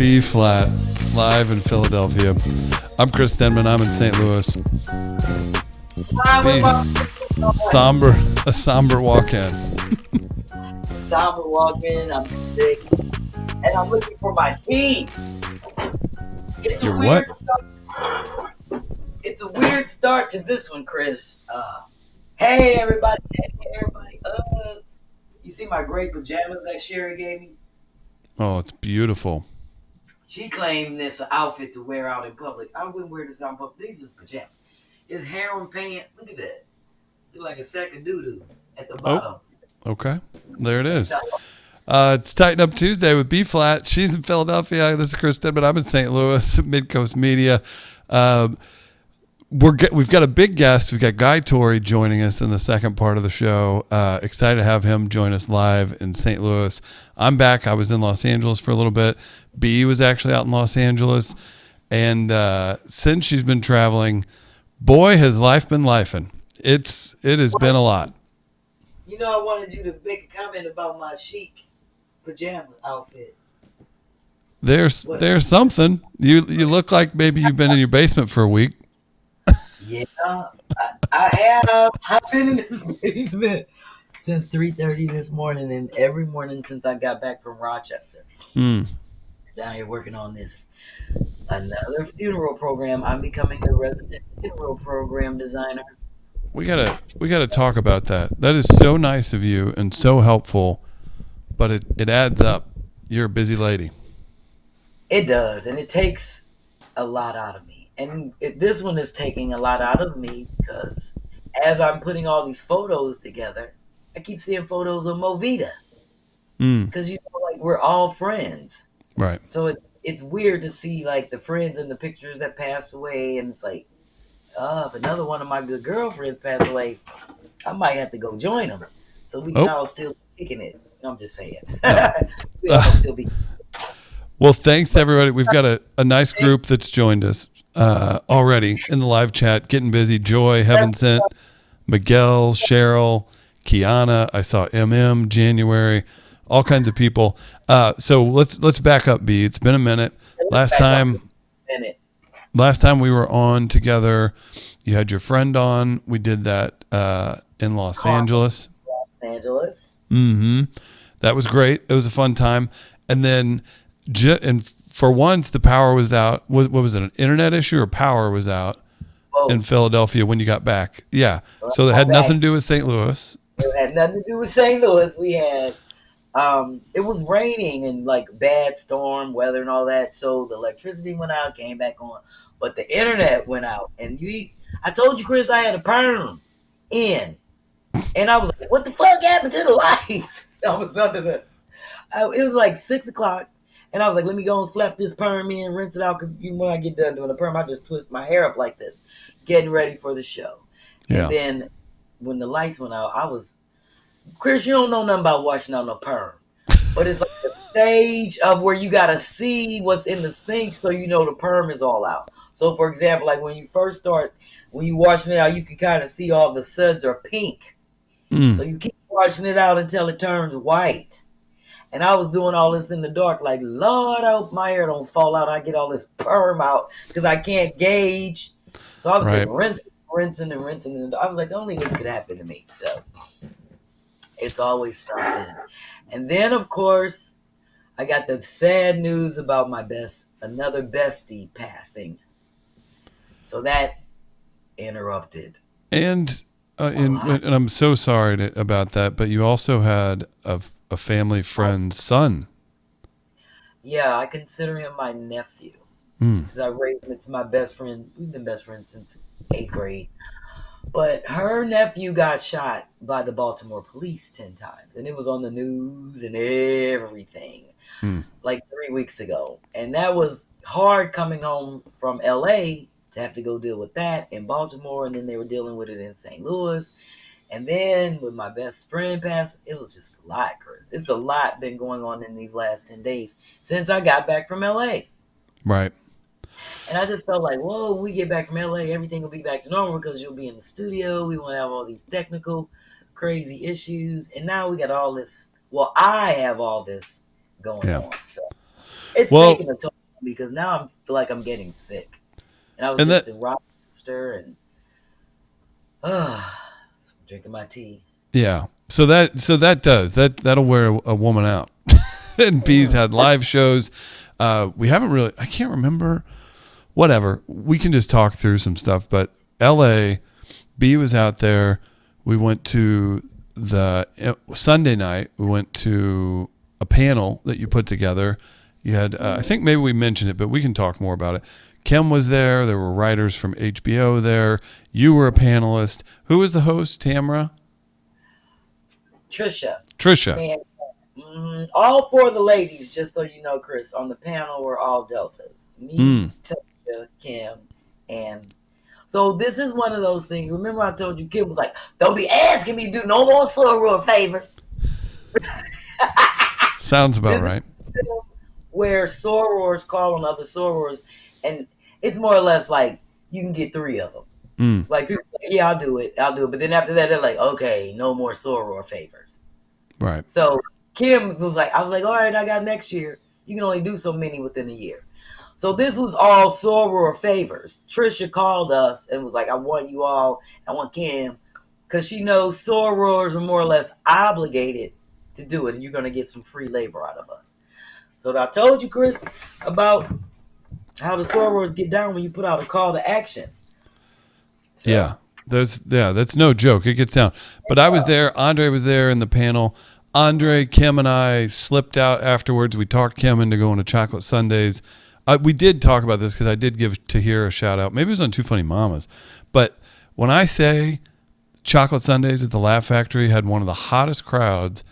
B-Phlat, live in Philadelphia. I'm Chris Denman. I'm in St. Louis. A somber walk-in. Somber walk-in. I'm sick, and I'm looking for my tea. You're what? It's a weird start to this one, Chris. Hey everybody. You see my great pajamas that Sherri gave me? Oh, it's beautiful. She claimed this outfit to wear out in public. I wouldn't wear this out in public. These is pajamas. It's harem pant. Look at that. Look like a sack of doo-doo at the bottom. Okay. There it is. It's Tighten Up Tuesday with B-Phlat. She's in Philadelphia. This is Chris Denman. I'm in St. Louis, Mid-Coast Media. We've got a big guest. We've got Guy Torry joining us in the second part of the show. Excited to have him join us live in St. Louis. I'm back. I was in Los Angeles for a little bit. B was actually out in Los Angeles. And since she's been traveling, boy, has life been lifing. It has been a lot. You know, I wanted you to make a comment about my chic pajama outfit. There's something. You look like maybe you've been in your basement for a week. Yeah, I have. I've been in this basement since 3:30 this morning, and every morning since I got back from Rochester. Down here working on another funeral program. I'm becoming the resident funeral program designer. We gotta talk about that. That is so nice of you and so helpful, but it adds up. You're a busy lady. It does, and it takes a lot out of me. And this one is taking a lot out of me because as I'm putting all these photos together, I keep seeing photos of Movita. Because, like, we're all friends. Right. So it's weird to see, like, the friends in the pictures that passed away. And it's like, if another one of my good girlfriends passed away, I might have to go join them. So we can all still be kicking it. I'm just saying. We all still be. Well, thanks to everybody. We've got a nice group that's joined us already in the live chat, getting busy. Joy, Heaven Sent, Miguel, Cheryl, Kiana. I saw January, all kinds of people. So let's back up, B. It's been a minute. Last time we were on together, you had your friend on. We did that in Los Angeles. That was great. It was a fun time. And then for once, the power was out. What was it, an internet issue or power was out in Philadelphia when you got back? Yeah. So it had nothing to do with St. Louis. It had nothing to do with St. Louis. We had, it was raining and like bad storm weather and all that. So the electricity went out, came back on, but the internet went out. And I told you, Chris, I had a perm in. And I was like, what the fuck happened to the lights? I was it was like 6 o'clock. And I was like, let me go and slap this perm in, rinse it out. Because when I get done doing the perm, I just twist my hair up like this, getting ready for the show. Yeah. And then when the lights went out, Chris, you don't know nothing about washing out no perm. But it's like the stage of where you got to see what's in the sink so you know the perm is all out. So, for example, like when you first start, when you washing it out, you can kind of see all the suds are pink. So you keep washing it out until it turns white. And I was doing all this in the dark, like, Lord, I hope my hair don't fall out. I get all this perm out because I can't gauge. So I was just rinsing. And I was like, only this could happen to me. So it's always something. And then, of course, I got the sad news about another bestie passing. So that interrupted. And I'm so sorry about that, but you also had a family friend's son. Yeah, I consider him my nephew because I raised him. It's my best friend. We've been best friends since 8th grade. But her nephew got shot by the Baltimore police 10 times, and it was on the news and everything like 3 weeks ago. And that was hard coming home from L.A. to have to go deal with that in Baltimore, and then they were dealing with it in St. Louis. And then with my best friend passed, it was just a lot, Chris. It's a lot been going on in these last 10 days since I got back from L.A. Right. And I just felt like, whoa, when we get back from L.A., everything will be back to normal because you'll be in the studio. We won't have all these technical crazy issues. And now we got all this. Well, I have all this going on. So it's taking a toll because now I feel like I'm getting sick. And I was And just that, in Rochester and drinking my tea. yeah. So that'll wear a woman out. And B's had live shows. We haven't really, I can't remember. Whatever. We can just talk through some stuff. But LA, B was out there. We went to Sunday night. We went to a panel that you put together. You had, I think maybe we mentioned it, but we can talk more about it. Kim was there. There were writers from HBO there. You were a panelist. Who was the host? Tamara? Trisha. Man, all four of the ladies, just so you know, Chris, on the panel were all Deltas. Me, Trisha, Kim, and so this is one of those things. Remember I told you Kim was like, don't be asking me to do no more soror favors. Sounds about right. Where sorors call on other sorors, and it's more or less like you can get 3 of them. Like people say, yeah, I'll do it. But then after that, they're like, okay, no more soror favors. Right. So Kim was like, I was like, all right, I got next year. You can only do so many within a year. So this was all soror favors. Trisha called us and was like, I want you all, I want Kim, because she knows sorors are more or less obligated to do it, and you're going to get some free labor out of us. So I told you, Chris, about how the sorors get down when you put out a call to action. So, yeah, that's no joke. It gets down. But I was there. Andre was there in the panel. Andre, Kim, and I slipped out afterwards. We talked Kim into going to Chocolate Sundays. We did talk about this because I did give Tahir a shout out. Maybe it was on Two Funny Mamas. But when I say Chocolate Sundays at the Laugh Factory had one of the hottest crowds,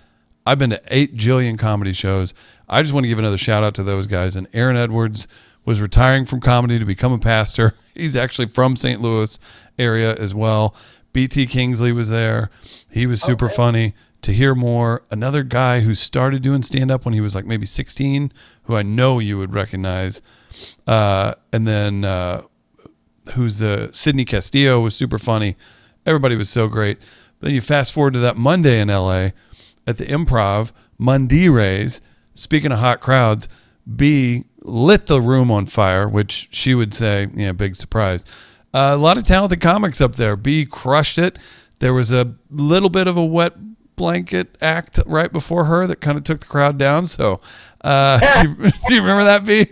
I've been to 8 jillion comedy shows. I just want to give another shout out to those guys. And Aaron Edwards was retiring from comedy to become a pastor. He's actually from St. Louis area as well. BT Kingsley was there. He was super funny. To hear more, another guy who started doing stand-up when he was like maybe 16, who I know you would recognize. And then who's Sidney Castillo was super funny. Everybody was so great. Then you fast forward to that Monday in LA at the Improv, Monday Rays. Speaking of hot crowds, B lit the room on fire, which she would say, yeah, big surprise. A lot of talented comics up there. B crushed it. There was a little bit of a wet blanket act right before her that kind of took the crowd down. So do you remember that, B?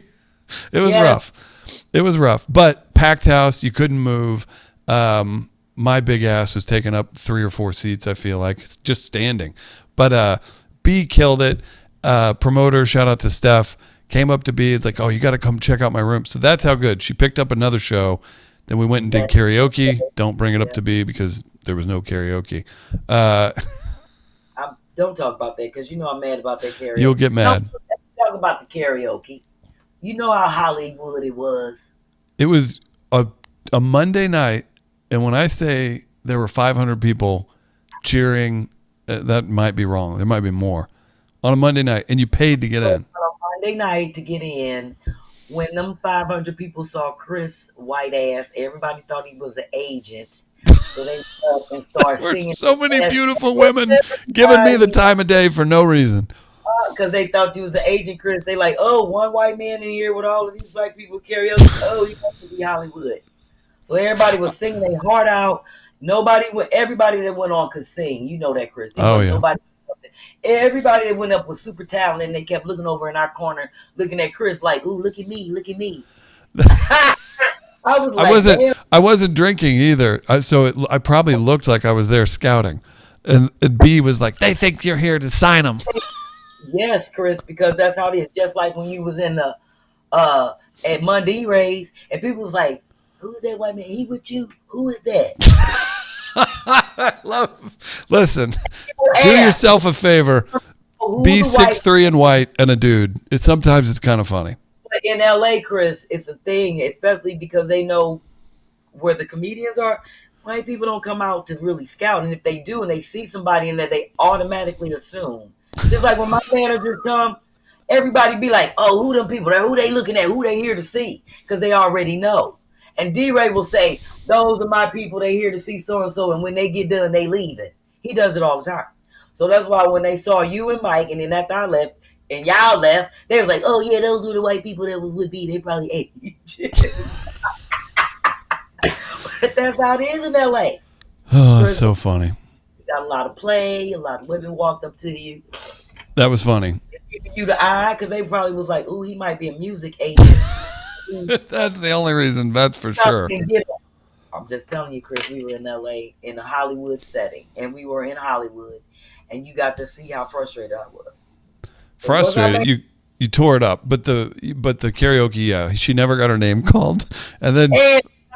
It was rough. It was rough. But packed house, you couldn't move. My big ass was taking up 3 or 4 seats, I feel like, just standing. But B killed it. Promoter, shout out to Steph, came up to B. It's like, oh, you got to come check out my room. So that's how good. She picked up another show. Then we went and did karaoke. Don't bring it up to B because there was no karaoke. Don't talk about that because you know I'm mad about that karaoke. You'll get mad. Talk about the karaoke. You know how Hollywood it was. It was a Monday night, and when I say there were 500 people cheering, that might be wrong. There might be more. On a Monday night, and you paid to get in. On a Monday night to get in, when them 500 people saw Chris white ass, everybody thought he was an agent. So they up and started singing. So many beautiful women giving me the time of day for no reason. Because they thought you was the agent, Chris. They like, oh, one white man in here with all of these black people karaoke. Oh, he must be Hollywood. So everybody was singing their heart out. Everybody that went on could sing. You know that, Chris. Everybody that went up was super talented, and they kept looking over in our corner, looking at Chris like, ooh, look at me, look at me. I wasn't drinking either, so I probably looked like I was there scouting. And B was like, they think you're here to sign them. Yes, Chris, because that's how it is. Just like when you was in the at Monday Rays, and people was like, who's that white man? He with you? Who is that? Listen, do yourself a favor. Be 6'3" and white and a dude. Sometimes it's kind of funny. In LA, Chris, it's a thing, especially because they know where the comedians are. White people don't come out to really scout, and if they do and they see somebody in there, they automatically assume. Just like when my managers come, everybody be like, oh, who them people? Who they looking at? Who they here to see? Because they already know. And D-Ray will say, those are my people. They here to see so-and-so. And when they get done, they leave it. He does it all the time. So that's why when they saw you and Mike, and then after I left, and y'all left. They was like, oh yeah, those were the white people that was with me. They probably ate you. But that's how it is in LA. Oh, so funny. You got a lot of play, a lot of women walked up to you. That was funny. Giving you the eye because they probably was like, ooh, he might be a music agent. That's the only reason, that's for sure. I'm just telling you, Chris, we were in LA in a Hollywood setting, and we were in Hollywood, and you got to see how frustrated I was. Frustrated? You tore it up, but the karaoke, yeah, she never got her name called, and then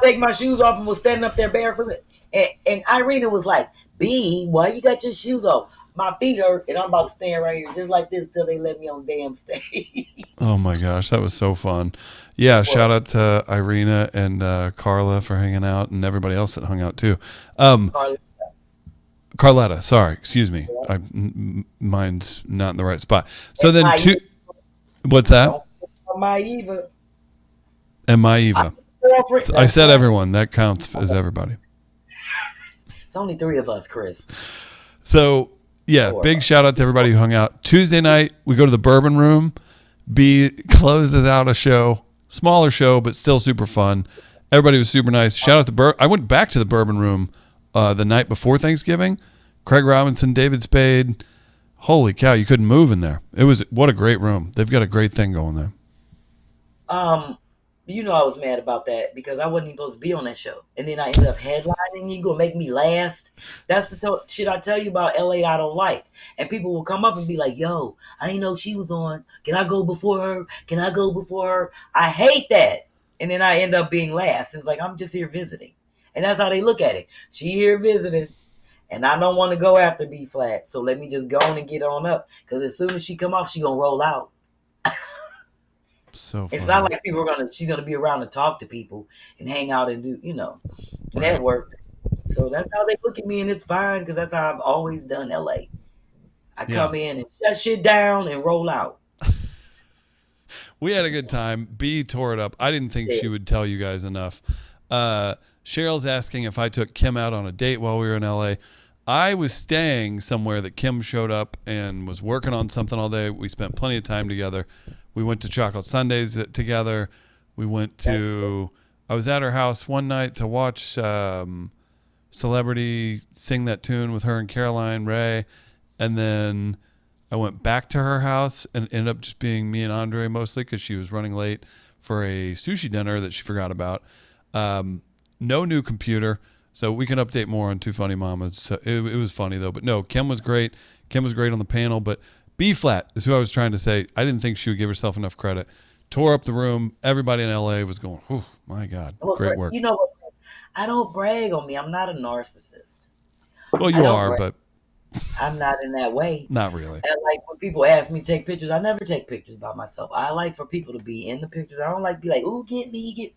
take my shoes off and was standing up there barefoot, and Irina was like, "B, why you got your shoes off? My feet hurt, and I'm about to stand right here just like this till they let me on damn stage." Oh my gosh, that was so fun. Yeah, shout out to Irina and Carla for hanging out, and everybody else that hung out too. Carletta, sorry, excuse me. Mine's not in the right spot. So and then two. What's that? Maeva. And Maeva. I said everyone. That counts as everybody. It's only 3 of us, Chris. So yeah, big shout out to everybody who hung out. Tuesday night, we go to the Bourbon Room. B closes out a show, smaller show, but still super fun. Everybody was super nice. Shout out to I went back to the Bourbon Room the night before Thanksgiving. Craig Robinson, David Spade. Holy cow, you couldn't move in there. What a great room. They've got a great thing going there. You know I was mad about that because I wasn't even supposed to be on that show. And then I ended up headlining. You gonna make me last? That's the shit I tell you about LA I don't like. And people will come up and be like, yo, I didn't know she was on. Can I go before her? Can I go before her? I hate that. And then I end up being last. It's like, I'm just here visiting. And that's how they look at it. She here visiting. And I don't want to go after B-Phlat. So let me just go on and get on up. Because as soon as she come off, she gonna roll out. So funny. It's not like she's gonna be around to talk to people and hang out and do, network. So that's how they look at me, and it's fine because that's how I've always done LA. I come in and shut shit down and roll out. We had a good time. B tore it up. I didn't think she would tell you guys enough. Cheryl's asking if I took Kim out on a date while we were in LA. I was staying somewhere that Kim showed up and was working on something all day. We spent plenty of time together. We went to Chocolate Sundays together. I was at her house one night to watch Celebrity sing that tune with her and Caroline Ray. And then I went back to her house and ended up just being me and Andre mostly because she was running late for a sushi dinner that she forgot about. No new computer, so we can update more on Two Funny Mamas. So it was funny though, but no, Kim was great. Kim was great on the panel, but B-Phlat is who I was trying to say. I didn't think she would give herself enough credit. Tore up the room. Everybody in LA was going, oh my God, great work. You know what? I don't brag on me. I'm not a narcissist. Well, you are, but I'm not in that way. Not really. And like when people ask me to take pictures, I never take pictures by myself. I like for people to be in the pictures. I don't like to be like, ooh, get me.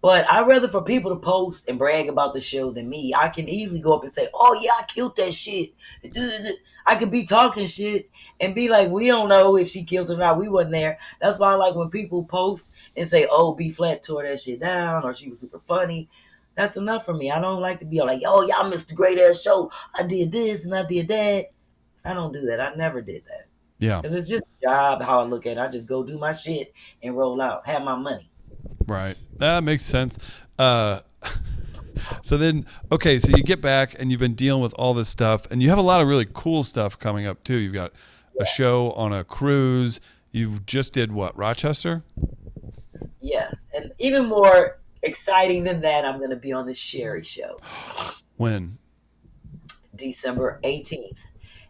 But I'd rather for people to post and brag about the show than me. I can easily go up and say, oh, yeah, I killed that shit. I could be talking shit and be like, we don't know if she killed it or not. We wasn't there. That's why I like when people post and say, oh, B-Phlat tore that shit down or she was super funny. That's enough for me. I don't like to be like, oh, y'all missed a great-ass show. I did this and I did that. I don't do that. I never did that. Yeah. Because it's just a job, how I look at it. I just go do my shit and roll out, have my money. Right. That makes sense. So then, okay, so you get back and you've been dealing with all this stuff and you have a lot of really cool stuff coming up too. You've got a show on a cruise. You just did what, Rochester? Yes. And even more exciting than that, I'm going to be on the Sherri show. When? December 18th.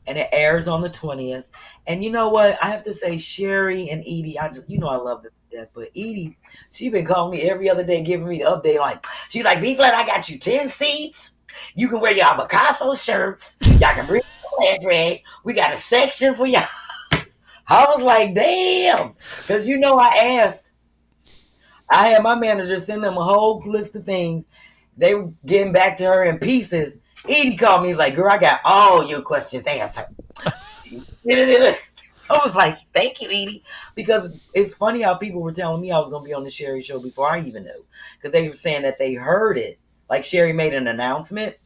And it airs on the 20th. And you know what? I have to say, Sherri and Edie, I love them to death. But Edie, she been calling me every other day, giving me the update. Like, she's like, B-Phlat, I got you 10 seats. You can wear y'all B-Casso shirts. Y'all can bring your drag. We got a section for y'all. I was like, damn. Because I had my manager send them a whole list of things. They were getting back to her in pieces. Edie called me. He was like, girl, I got all your questions answered. I was like, thank you, Edie. Because it's funny how people were telling me I was going to be on the Sherri show before I even knew. Because they were saying that they heard it. Like Sherri made an announcement.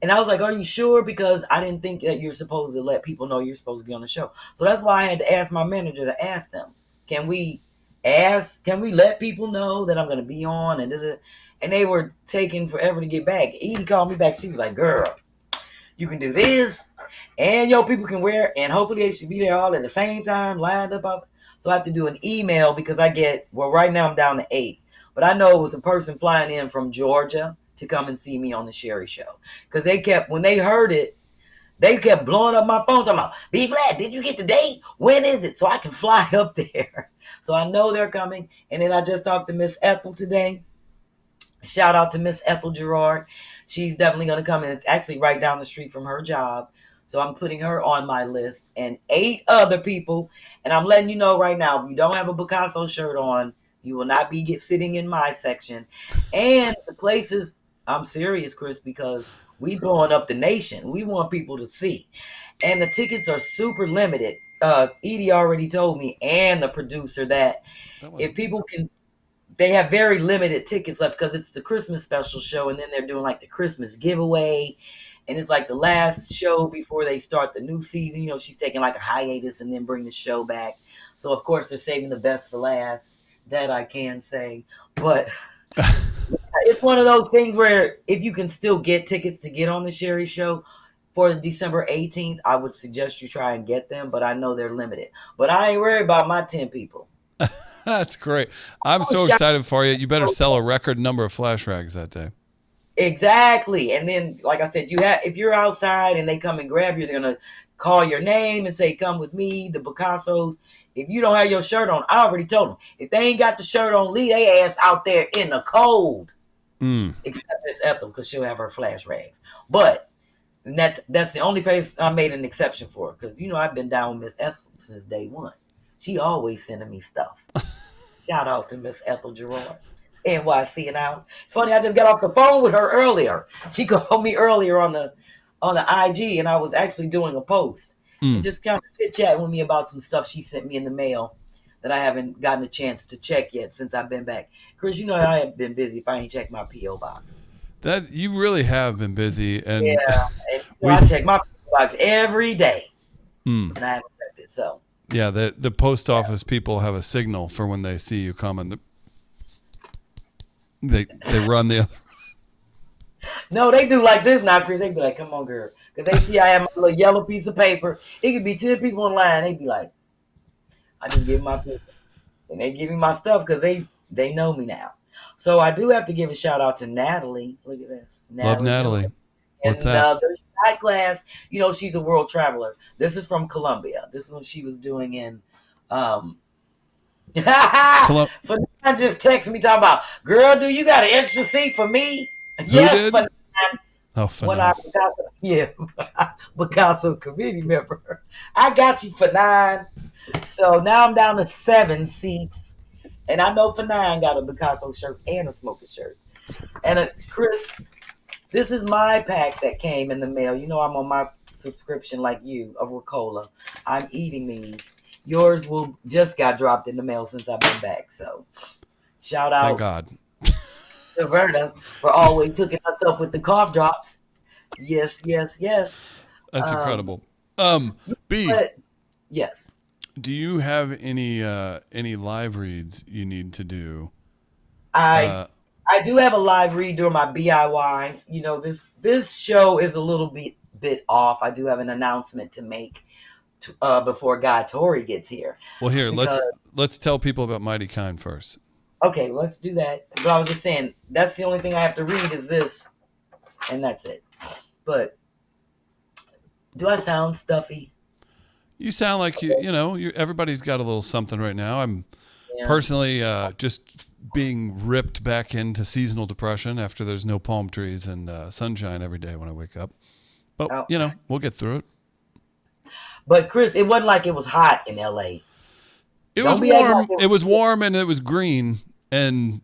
And I was like, are you sure? Because I didn't think that you're supposed to let people know you're supposed to be on the show. So that's why I had to ask my manager to ask them, can we let people know that I'm going to be on? And they were taking forever to get back. Edie called me back. She was like, girl, you can do this and your people can wear, and hopefully they should be there all at the same time, lined up. So I have to do an email because right now I'm down to 8. But I know it was a person flying in from Georgia to come and see me on the Sherri show. Because when they heard it, they kept blowing up my phone talking about, B-Phlat, did you get the date? When is it? So I can fly up there. So I know they're coming. And then I just talked to Miss Ethel today. Shout out to Miss Ethel Gerard. She's definitely going to come in. It's actually right down the street from her job. So I'm putting her on my list, and 8 other people. And I'm letting you know right now, if you don't have a B-Casso shirt on, you will not be sitting in my section. And the places, I'm serious, Chris, because we blowing up the nation. We want people to see. And the tickets are super limited. Edie already told me, and the producer, that if people can, they have very limited tickets left because it's the Christmas special show, and then they're doing like the Christmas giveaway. And it's like the last show before they start the new season. You know, she's taking like a hiatus and then bring the show back. So, of course, they're saving the best for last. That I can say. But it's one of those things where if you can still get tickets to get on the Sherri show for December 18th, I would suggest you try and get them. But I know they're limited. But I ain't worried about my 10 people. That's great. I'm so excited for you. You better sell a record number of flash rags that day. Exactly. And then, like I said, if you're outside and they come and grab you, they're going to call your name and say, come with me, the B-Cassos. If you don't have your shirt on, I already told them, if they ain't got the shirt on, leave their ass out there in the cold. Except Miss Ethel, because she'll have her flash rags. But that's the only place I made an exception for, because, you know, I've been down with Miss Ethel since day one. She always sending me stuff. Shout out to Miss Ethel Gerard. NYC and out. Funny, I just got off the phone with her earlier. She called me earlier on the IG, and I was actually doing a post and just kind of chit-chatting with me about some stuff she sent me in the mail that I haven't gotten a chance to check yet since I've been back. Chris, you know I have been busy if I ain't checked my P.O. box. That you really have been busy, and yeah, and I check my P.O. box every day, and I haven't checked it. So yeah, the post office people have a signal for when they see you coming. They run the other. No, they do like this now, Chris. They be like, come on, girl. Because they see I have my little yellow piece of paper. It could be 10 people in line. They be like, I just give my paper. And they give me my stuff because they know me now. So I do have to give a shout out to Natalie. Look at this. Love Natalie. What's that? The shy class, you know, she's a world traveler. This is from Colombia. This is what she was doing in Fernand just texted me talking about, girl, do you got an extra seat for me? Yes, Fernand. Oh, Fernand. B-Casso committee member. I got you, Fernand. So now I'm down to 7 seats. And I know Fernand got a B-Casso shirt and a smoker shirt. And Chris, this is my pack that came in the mail. You know I'm on my subscription like you of Ricola. I'm eating these. Yours just got dropped in the mail since I've been back. So shout out. Thank God. To Verna for always hooking us up with the cough drops. Yes. That's incredible. B. Yes. Do you have any live reads you need to do? I do have a live read during my BIY. You know, this show is a little bit off. I do have an announcement to make before guy Torry gets here. Well, here, let's tell people about Mighty Kind first. Okay, let's do that. But I was just saying, that's the only thing I have to read is this, and that's it. But do I sound stuffy? You sound like everybody's got a little something right now. I'm personally just being ripped back into seasonal depression after there's no palm trees and sunshine every day when I wake up. But, we'll get through it. But, Chris, it wasn't like it was hot in L.A. It was warm. It was warm and it was green and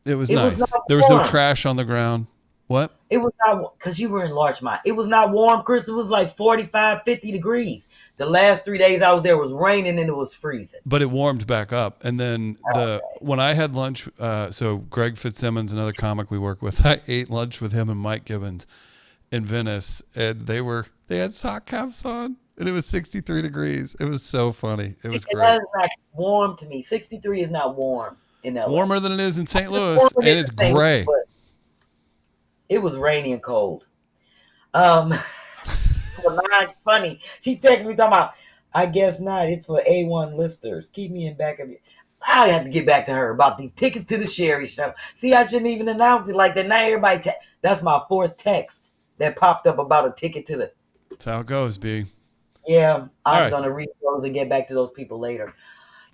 it was nice. There was no trash on the ground. What? It was not, because you were in Larchmont. It was not warm, Chris. It was like 45, 50 degrees. The last 3 days I was there was raining and it was freezing. But it warmed back up. And then when I had lunch, so Greg Fitzsimmons, another comic we work with, I ate lunch with him and Mike Gibbons. in Venice, and they had sock caps on, and it was 63 degrees. It was so funny. It was great. That is not warm to me. 63 is not warm in LA. Warmer than it is in St. Louis, and it's gray. It was rainy and cold. Well, not funny. She texted me talking about, I guess not. It's for A1 listers. Keep me in back of you. I have to get back to her about these tickets to the Sherri show. See, I shouldn't even announce it like that. Now everybody, that's my fourth text that popped up about a ticket to the. That's how it goes, B. Yeah, I'm going to read those and get back to those people later.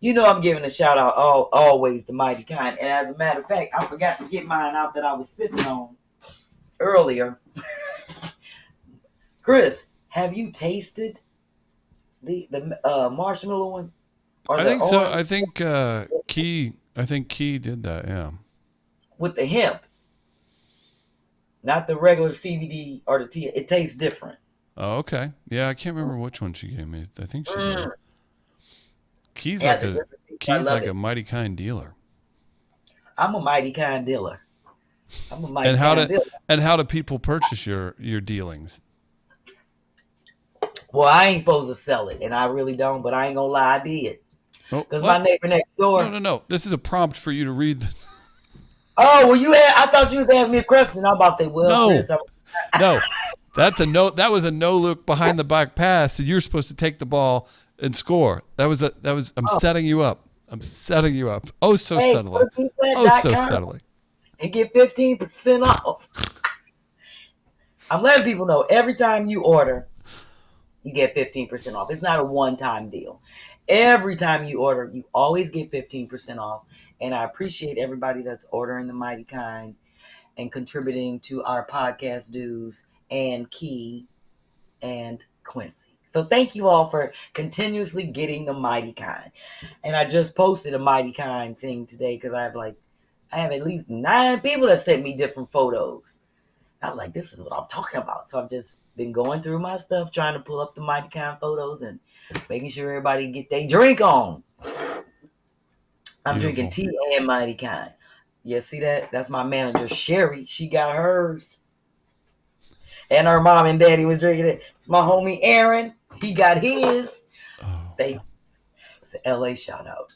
You know I'm giving a shout out always to Mighty Kind. And as a matter of fact, I forgot to get mine out that I was sipping on earlier. Chris, have you tasted the marshmallow one? I think so. I think Key did that, yeah. With the hemp. Not the regular CBD or the tea. It tastes different. Oh, okay. Yeah, I can't remember which one she gave me. I think she did. Key's like a Mighty Kind dealer. I'm a Mighty Kind dealer. And how do people purchase your dealings? Well, I ain't supposed to sell it, and I really don't, but I ain't gonna lie, I did. Because my neighbor next door. No. This is a prompt for you to read. Oh, well, I thought you was asking me a question. I'm about to say, well, no. That's a no. That was a no look behind the back pass, and you're supposed to take the ball and score. I'm setting you up. I'm setting you up. Oh, so subtly. Oh, so subtly. And get 15% off. I'm letting people know every time you order, you get 15% off. It's not a one-time deal. Every time you order, you always get 15% off. And I appreciate everybody that's ordering the Mighty Kind and contributing to our podcast dues and Key and Quincy. So thank you all for continuously getting the Mighty Kind. And I just posted a Mighty Kind thing today because I have at least 9 people that sent me different photos. I was like, this is what I'm talking about. So I've just been going through my stuff, trying to pull up the Mighty Kind photos and making sure everybody get their drink on. I'm drinking tea and Mighty Kind. Yeah, see that? That's my manager, Sherri. She got hers. And her mom and daddy was drinking it. It's my homie, Aaron. He got his. It's an LA shout out.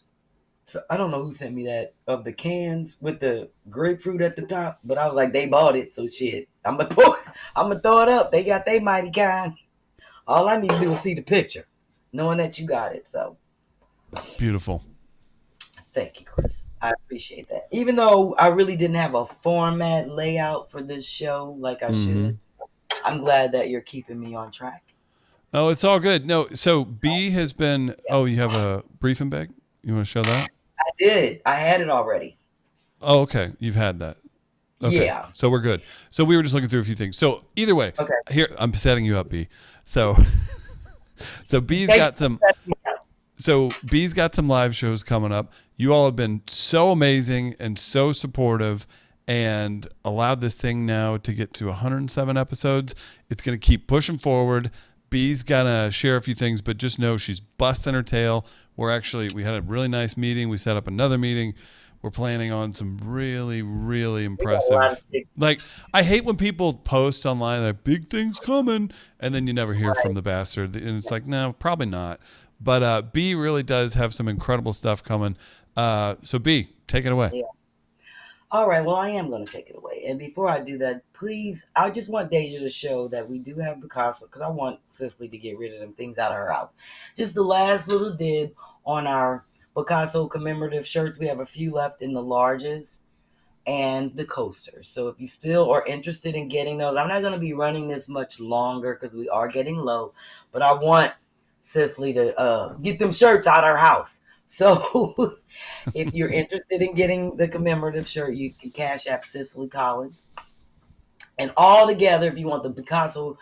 So I don't know who sent me that of the cans with the grapefruit at the top, but I was like, they bought it, so shit. I'm gonna throw it up. They got their Mighty Kind. All I need to do is see the picture, knowing that you got it. So beautiful. Thank you, Chris. I appreciate that. Even though I really didn't have a format layout for this show like I should, I'm glad that you're keeping me on track. Oh, it's all good. No, so B has been. Oh, you have a briefing bag. You want to show that? I did. I had it already. Oh, okay. You've had that. Okay. Yeah. So we're good. So we were just looking through a few things. So either way, here I'm setting you up, B. So B's got some. So B's got some live shows coming up. You all have been so amazing and so supportive, and allowed this thing now to get to 107 episodes. It's going to keep pushing forward. B's gonna share a few things, but just know she's busting her tail. We had a really nice meeting. We set up another meeting. We're planning on some really, really impressive. Like, I hate when people post online like big things coming, and then you never hear from the bastard. And it's like, no, probably not. But B really does have some incredible stuff coming. So B, take it away. Yeah. All right, well, I am going to take it away. And before I do that, please, I just want Deja to show that we do have B-Casso, because I want Cicely to get rid of them things out of her house. Just the last little dib on our B-Casso commemorative shirts. We have a few left in the larges and the coasters. So if you still are interested in getting those, I'm not going to be running this much longer because we are getting low. But I want Cicely to get them shirts out of her house. So if you're interested in getting the commemorative shirt, you can CashApp Cicely Collins. And all together, if you want the B-Casso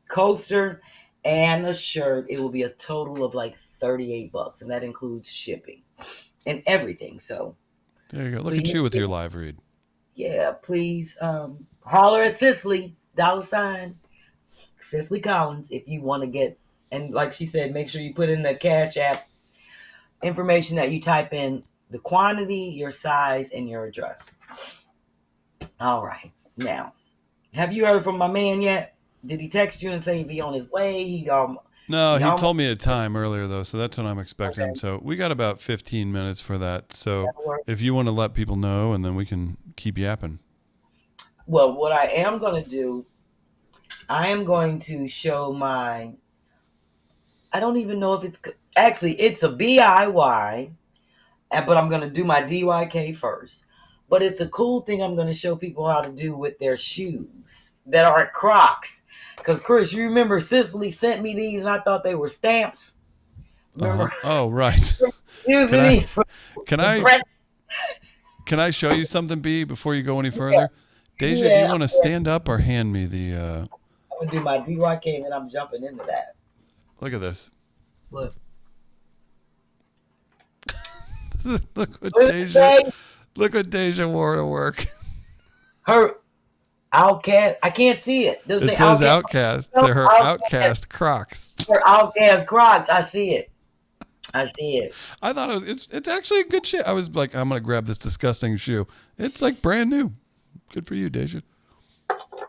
coaster and a shirt, it will be a total of like $38, and that includes shipping and everything. So there you go. Look at you with your live read. Yeah, please holler at Cicely, $ Cicely Collins, if you want to get. And like she said, make sure you put in the Cash App information that you type in the quantity, your size, and your address. All right. Now, Have you heard from my man yet? Did he text you and say if he on his way? No, he he almost told me a time earlier though, so that's what I'm expecting. okay. So we got about 15 minutes for that. So That'll work. if you want to let people know, and then we can keep yapping. Well, what I am going to do, I am going to show my. I don't even know if it's actually it's a BIY, but I'm going to do my DYK first. But it's a cool thing I'm going to show people how to do with their shoes that aren't Crocs. Because Chris, you remember Cicely sent me these and I thought they were stamps. Remember? Oh, right. Using these for Can the I press. can I show you something, B, before you go any further? Deja, do you Yeah, want to stand up or hand me the? I'm gonna do my DYK and then I'm jumping into that. Look at this. Look, Look what what did it say? Look what Deja wore to work. Her outcast. I can't see it. Does It say says outcast? Outcast. No, They're her Outcast. Outcast Crocs. Her outcast Crocs. I see it. I see it. I thought it's actually a good shit. I was like, I'm gonna grab this disgusting shoe. It's like brand new. Good for you, Deja.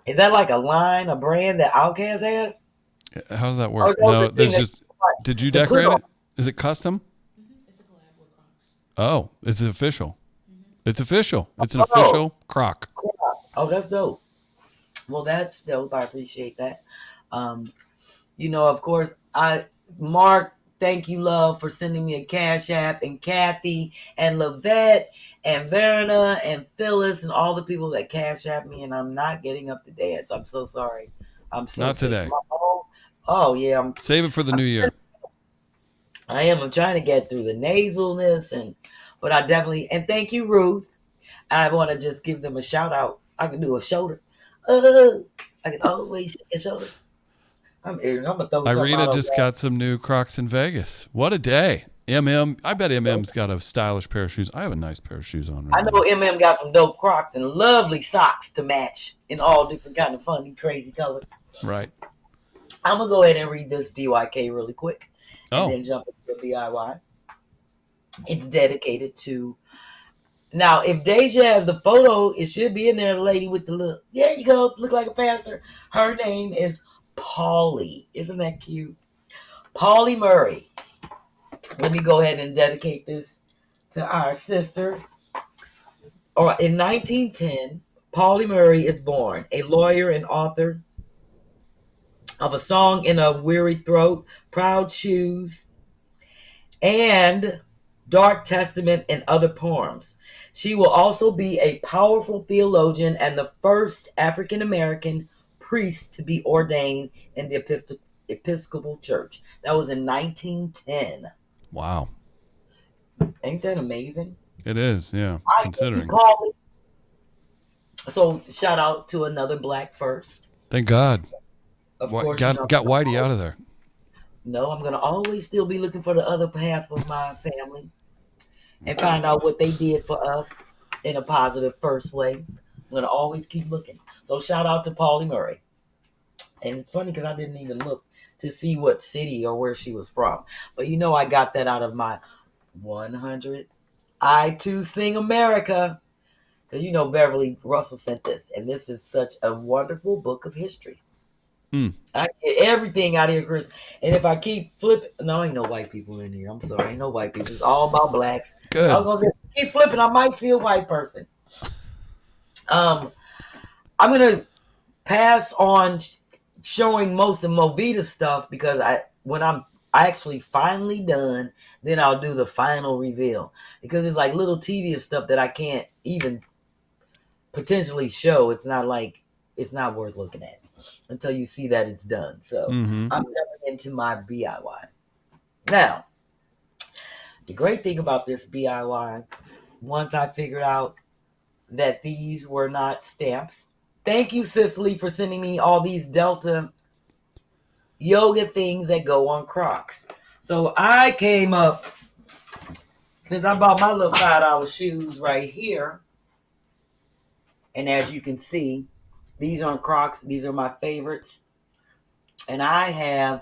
Is that like a line, a brand that Outcast has? How does that Or work? is that No, the thing there's that just. Did you to put decorate on? it? Is it custom? It's a collab with Crocs. Oh, it's official. It's official. It's an Oh, official Croc. cool. Oh, that's dope. Well, that's dope. I appreciate that. Um, of course, Mark, thank you, love, for sending me a Cash App, and Kathy and Lavette and Verna and Phyllis and all the people that Cash App me, and I'm not getting up to dance. I'm so sorry. I'm so Not sick. today. Oh yeah, Save it for the new year. I am. I'm trying to get through the nasalness, but I definitely, and thank you, Ruth. I want to just give them a shout out. I can do a shoulder. I can always shake a shoulder. I'm gonna throw something Irina out just of got some new Crocs in Vegas. What a day. I bet MM's got a stylish pair of shoes. I have a nice pair of shoes on I right know now. MM got some dope Crocs and lovely socks to match in all different kind of funny, crazy colors. Right. I'm gonna go ahead and read this DYK really quick, and then Oh, jump into the DIY. It's dedicated to. Now, if Deja has the photo, it should be in there. The lady with the look. There you go. Look like a pastor. Her name is Polly. Isn't that cute? Polly Murray. Let me go ahead and dedicate this to our sister. All right, in 1910, Polly Murray is born, a lawyer and author of A Song in a Weary Throat, Proud Shoes, and Dark Testament and other poems. She will also be a powerful theologian and the first African American priest to be ordained in the Episcopal Church. That was in 1910. wow. Ain't that amazing? It is, yeah, I considering. Polly. So shout out to another black first. Thank God. Of course, Got Whitey out of there. No, I'm gonna always still be looking for the other half of my family and find out what they did for us in a positive first way. I'm gonna always keep looking. So shout out to Polly Murray. And it's funny because I didn't even look to see what city or where she was from. But I got that out of my 100 I Too Sing America. Because Beverly Russell sent this. And this is such a wonderful book of history. I get everything out of here, Chris. And if I keep flipping, no, ain't no white people in here. I'm sorry, ain't no white people. It's all about blacks. Good. I was gonna say, keep flipping. I might see a white person. I'm gonna pass on showing most of Movita's stuff because when I'm actually finally done, then I'll do the final reveal because it's like little tedious stuff that I can't even potentially show. It's not worth looking at until you see that it's done. So I'm jumping into my BIY. Now, the great thing about this BIY, once I figured out that these were not stamps, thank you, Cicely, for sending me all these Delta yoga things that go on Crocs. So I came up, since I bought my little $5 shoes right here, and as you can see, these aren't Crocs. These are my favorites. And I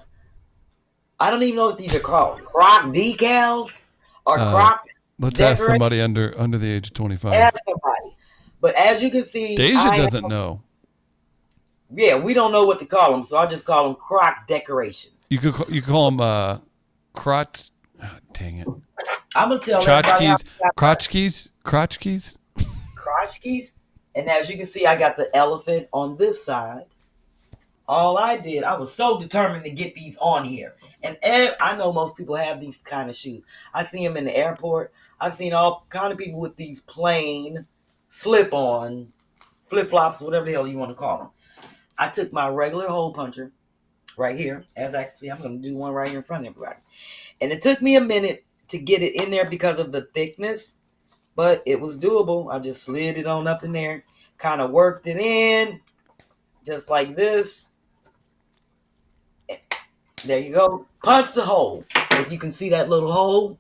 don't even know what these are called. Croc decals or Croc Let's ask somebody under the age of 25. Ask somebody. But as you can see, Deja doesn't know. Yeah, we don't know what to call them, so I just call them crock decorations. You could call them crotch. Oh, dang it. I'm gonna tell everybody how Crotchkis. crotchkis. And as you can see, I got the elephant on this side. All I did, I was so determined to get these on here. And I know most people have these kind of shoes. I see them in the airport. I've seen all kind of people with these plain slip-on flip-flops, whatever the hell you want to call them. I took my regular hole puncher right here. I'm going to do one right here in front of everybody. And it took me a minute to get it in there because of the thickness, but it was doable. I just slid it on up in there, kind of worked it in, just like this. There you go. Punch the hole. If you can see that little hole.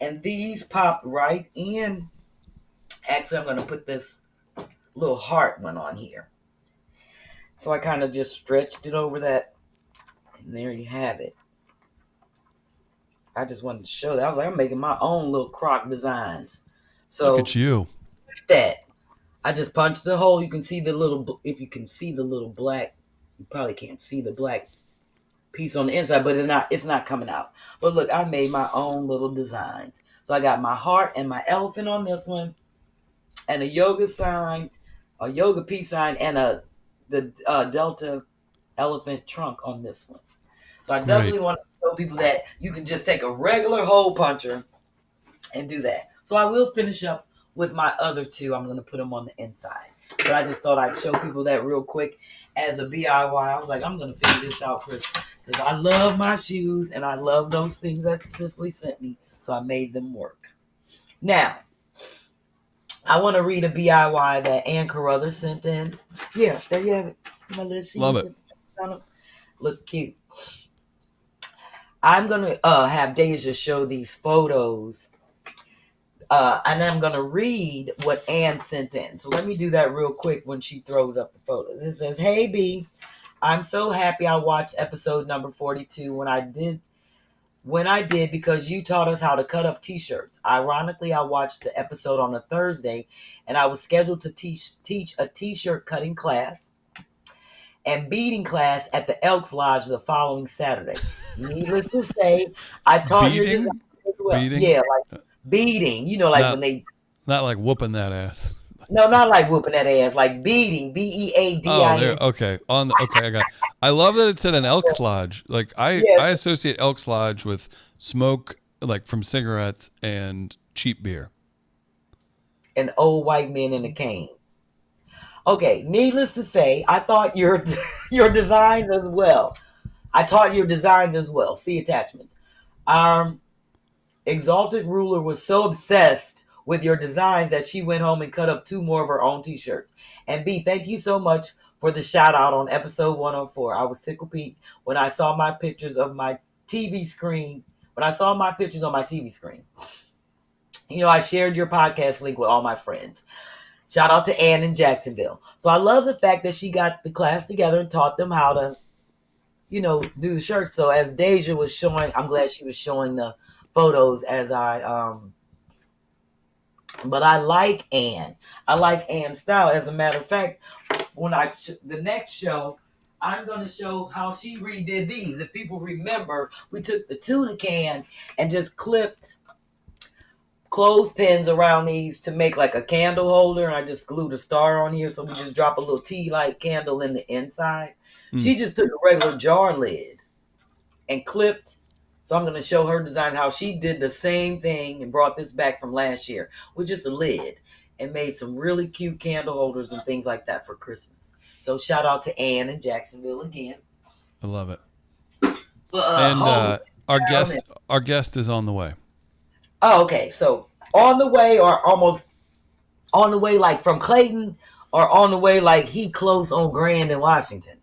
And these popped right in. Actually, I'm going to put this little heart one on here. So I kind of just stretched it over that. And there you have it. I just wanted to show that. I was like, I'm making my own little croc designs. So look at you. That. I just punched the hole. You can see the little, if you can see the little black, you probably can't see the black piece on the inside, but it's not coming out. But look, I made my own little designs. So I got my heart and my elephant on this one, and a yoga sign, a yoga peace sign, and the Delta elephant trunk on this one. So I definitely want to show people that you can just take a regular hole puncher and do that. So I will finish up with my other two. I'm going to put them on the inside. But I just thought I'd show people that real quick as a DIY. I was like, I'm going to figure this out, Chris, because I love my shoes and I love those things that Cicely sent me. So I made them work. Now, I want to read a DIY that Ann Carruthers sent in. Yeah, there you have it. My little shoes. Love it. Look cute. I'm going to have Deja show these photos. And I'm going to read what Ann sent in. So let me do that real quick when she throws up the photos. It says, "Hey, B, I'm so happy I watched episode number 42 when I did because you taught us how to cut up t-shirts. Ironically, I watched the episode on a Thursday and I was scheduled to teach a t-shirt cutting class and beading class at the Elks Lodge the following Saturday. Needless to say, I taught your design as well." Beading? Yeah, like beading, when they... Not like whooping that ass. No, not like whooping that ass, like beading, BEADING. Oh, there. Okay. I got it. I love that it said an Elks Lodge. Like I associate Elks Lodge with smoke, like from cigarettes and cheap beer. An old white man in a cane. Okay, needless to say, I thought your designs as well. I taught your designs as well. See attachments. Exalted Ruler was so obsessed with your designs that she went home and cut up 2 more of her own t-shirts. And B, thank you so much for the shout out on episode 104. I was tickled pink when I saw my pictures of my TV screen. When I saw my pictures on my TV screen. I shared your podcast link with all my friends. Shout out to Ann in Jacksonville. So I love the fact that she got the class together and taught them how to, do the shirts. So as Deja was showing, I'm glad she was showing the photos as but I like Ann. I like Ann's style. As a matter of fact, when the next show, I'm going to show how she redid these. If people remember, we took the tuna can and just clipped clothespins around these to make like a candle holder. And I just glued a star on here. So we just drop a little tea light candle in the inside. She just took a regular jar lid and clipped. So I'm going to show her design how she did the same thing and brought this back from last year with just a lid and made some really cute candle holders and things like that for Christmas. So shout out to Ann in Jacksonville again. I love it. And our guest is on the way. Oh, okay. So on the way or almost on the way, like from Clayton, or on the way like he close on Grand in Washington?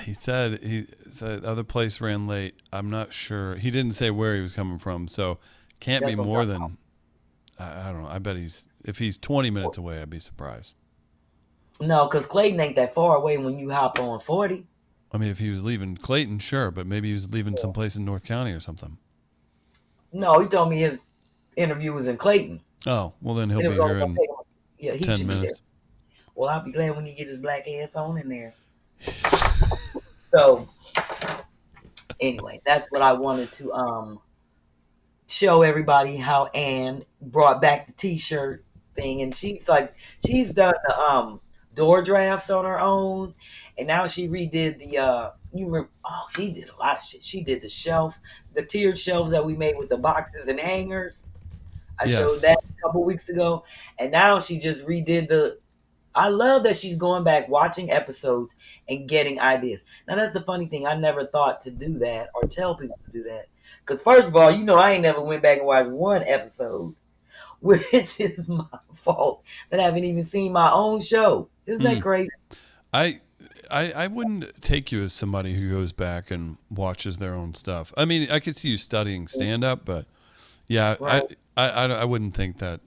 He said the other place ran late. I'm not sure. He didn't say where he was coming from, so can't be more than I don't know. I bet if he's 20 minutes away, I'd be surprised. No, because Clayton ain't that far away when you hop on 40. I mean, if he was leaving Clayton, sure, but maybe he was leaving someplace in North County or something. No, he told me his interview was in Clayton. Oh, well then he'll be here in 10 minutes. Well, I'll be glad when he get his black ass on in there. So anyway, that's what I wanted to show everybody how Anne brought back the t-shirt thing, and she's done the door drafts on her own, and now she redid the she did a lot of shit. She did the tiered shelves that we made with the boxes and hangers. I showed Yes. that a couple weeks ago, and now she just redid the. I love that she's going back, watching episodes, and getting ideas. Now, that's the funny thing. I never thought to do that or tell people to do that. Because, first of all, I ain't never went back and watched one episode, which is my fault that I haven't even seen my own show. Isn't that crazy? I wouldn't take you as somebody who goes back and watches their own stuff. I mean, I could see you studying stand up, but yeah, Right. I wouldn't think that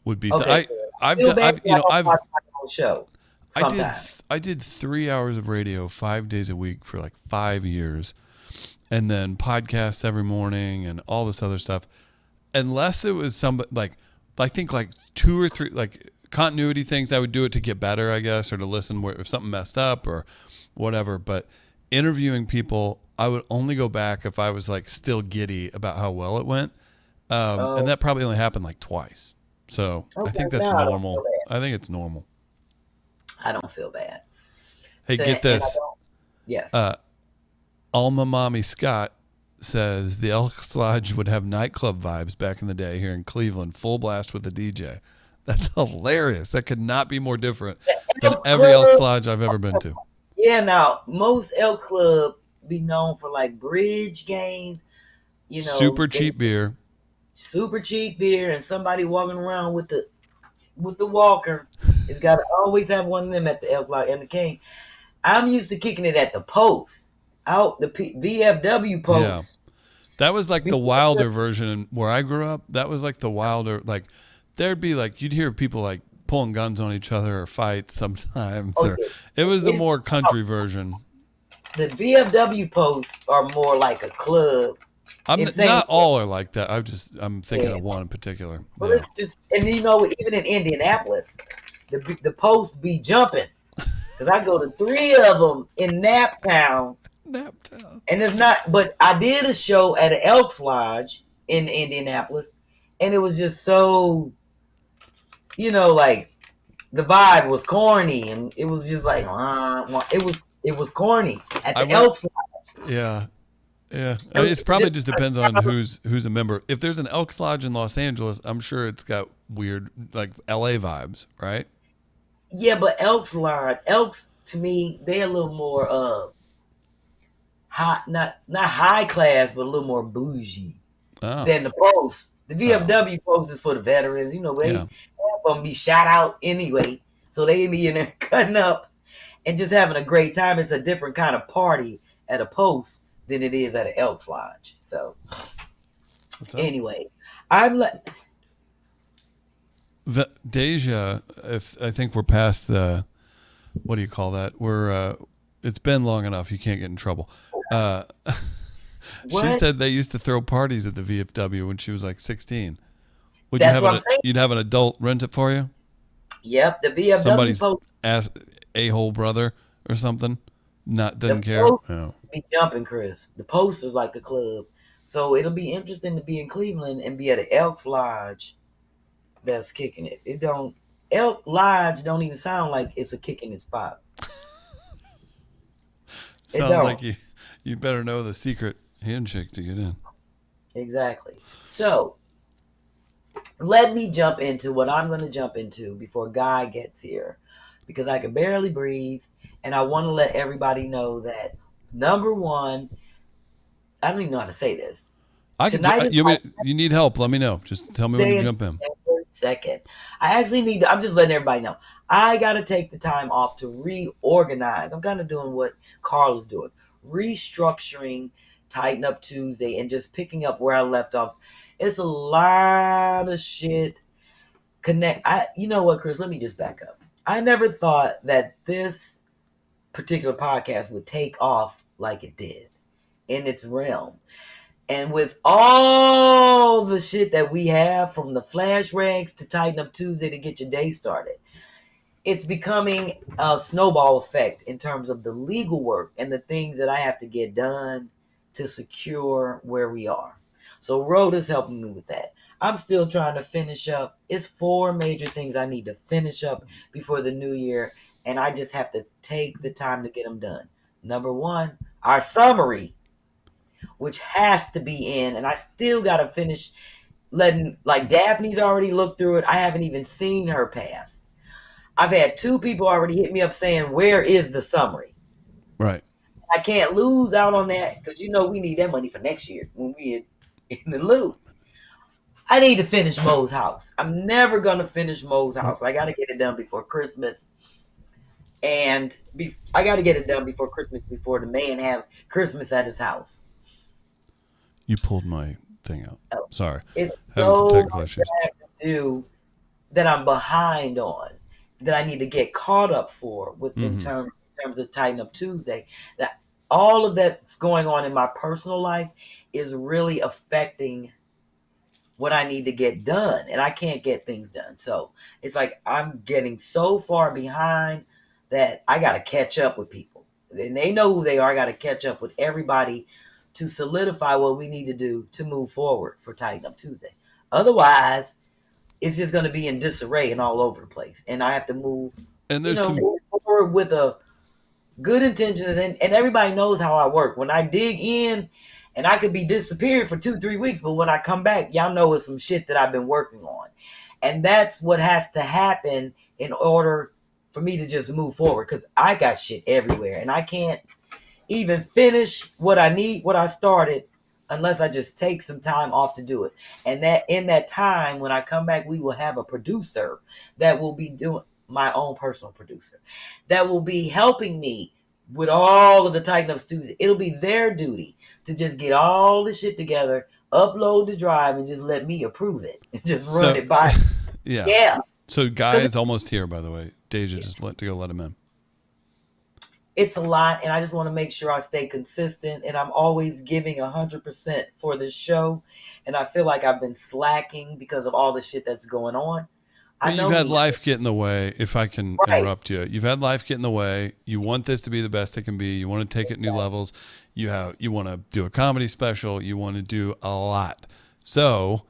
would be. Okay. I've done, I've you know I've watch my own show. I did 3 hours of radio 5 days a week for like 5 years, and then podcasts every morning and all this other stuff. Unless it was somebody like I think like 2 or 3 like continuity things, I would do it to get better, I guess, or to listen where if something messed up or whatever. But interviewing people, I would only go back if I was like still giddy about how well it went, and that probably only happened like twice. So I think that's normal. I think it's normal. I don't feel bad. Hey, get this. Yes. Alma Mommy Scott says the Elks Lodge would have nightclub vibes back in the day here in Cleveland, full blast with a DJ. That's hilarious. That could not be more different than every Elks Lodge I've ever been to. Yeah, now most Elks Club be known for like bridge games, super cheap beer, and somebody walking around with the walker. It's got to always have one of them at the Elks Lodge and the King. I'm used to kicking it at the Post, out the VFW Post. Yeah. That was like the wilder version where I grew up. That was like the wilder, like there'd be like, you'd hear people like pulling guns on each other or fights sometimes. It was the more country version. The VFW Posts are more like a club. Not all are like that. I'm thinking of one in particular. Well, it's just, and even in Indianapolis, the Posts be jumping. Because I go to 3 of them in Naptown. And it's not, but I did a show at an Elks Lodge in Indianapolis, and it was just so, like the vibe was corny, and it was just like, it was corny at the Elks Lodge. Yeah. Yeah. I mean, it's probably just depends on who's a member. If there's an Elks Lodge in Los Angeles, I'm sure it's got weird, like LA vibes, right? Yeah, but Elks to me, they're a little more high, not high class, but a little more bougie than the Post. The VFW Post is for the veterans. They have them be shot out anyway, so they be in there cutting up and just having a great time. It's a different kind of party at a Post than it is at an Elks Lodge. So anyway, Deja, I think we're past the, what do you call that? It's been long enough. You can't get in trouble. She said they used to throw parties at the VFW when she was like 16. You'd have an adult rent it for you? Yep, the VFW somebody's a-hole brother or something. Doesn't care. No. Be jumping, Chris. The Post is like a club, so it'll be interesting to be in Cleveland and be at an Elks Lodge that's kicking it. Elk Lodge don't even sound like it's a kicking it spot. Sounds like you better know the secret handshake to get in. Exactly. So let me jump into what I'm going to jump into before Guy gets here, because I can barely breathe, and I want to let everybody know that, number one, I don't even know how to say this. You need help, let me know. Just tell me when to jump in. Second, I'm just letting everybody know, I got to take the time off to reorganize. I'm kind of doing what Carl is doing, restructuring Tighten Up Tuesday and just picking up where I left off. It's a lot of shit. You know what, Chris? Let me just back up. I never thought that this particular podcast would take off like it did in its realm. And with all the shit that we have, from the flash rags to Tighten Up Tuesday to get your day started, it's becoming a snowball effect in terms of the legal work and the things that I have to get done to secure where we are. So Rhoda's helping me with that. I'm still trying to finish up. It's 4 major things I need to finish up before the new year, and I just have to take the time to get them done. Number 1, our summary, which has to be in, and I still got to finish letting, like, Daphne's already looked through it. I haven't even seen her pass. I've had 2 people already hit me up saying, where is the summary? Right. I can't lose out on that because we need that money for next year when we in the loop. I need to finish Mo's house. I'm never going to finish Mo's house. I got to get it done before Christmas. And I got to get it done before Christmas before the man have Christmas at his house. You pulled my thing out. Sorry. It's Having some so technical much issues. that I have to do that I'm behind on, that I need to get caught up for in terms of Tighten Up Tuesday. That all of that's going on in my personal life is really affecting what I need to get done, and I can't get things done. So it's like I'm getting so far behind that I got to catch up with people, and they know who they are. I got to catch up with everybody to solidify what we need to do to move forward for Tighten Up Tuesday. Otherwise, it's just going to be in disarray and all over the place, and I have to move. And there's move forward with a good intention, and everybody knows how I work. When I dig in, and I could be disappeared for 2-3 weeks, but when I come back, y'all know it's some shit that I've been working on. And that's what has to happen in order for me to just move forward, because I got shit everywhere, and I can't even finish what I started, unless I just take some time off to do it. And that in that time, when I come back, we will have a producer that will be doing, my own personal producer, that will be helping me with all of the Tighten Up Tuesday. It'll be their duty to just get all the shit together, upload the drive, and just let me approve it and just run it by. Yeah. So Guy is almost here, by the way. Deja just let him in. It's a lot, and I just want to make sure I stay consistent, and I'm always giving 100% for this show, and I feel like I've been slacking because of all the shit that's going on. But you've had life get in the way, if I can interrupt you. You've had life get in the way. You want this to be the best it can be. You want to take it new levels. You want to do a comedy special. You want to do a lot. So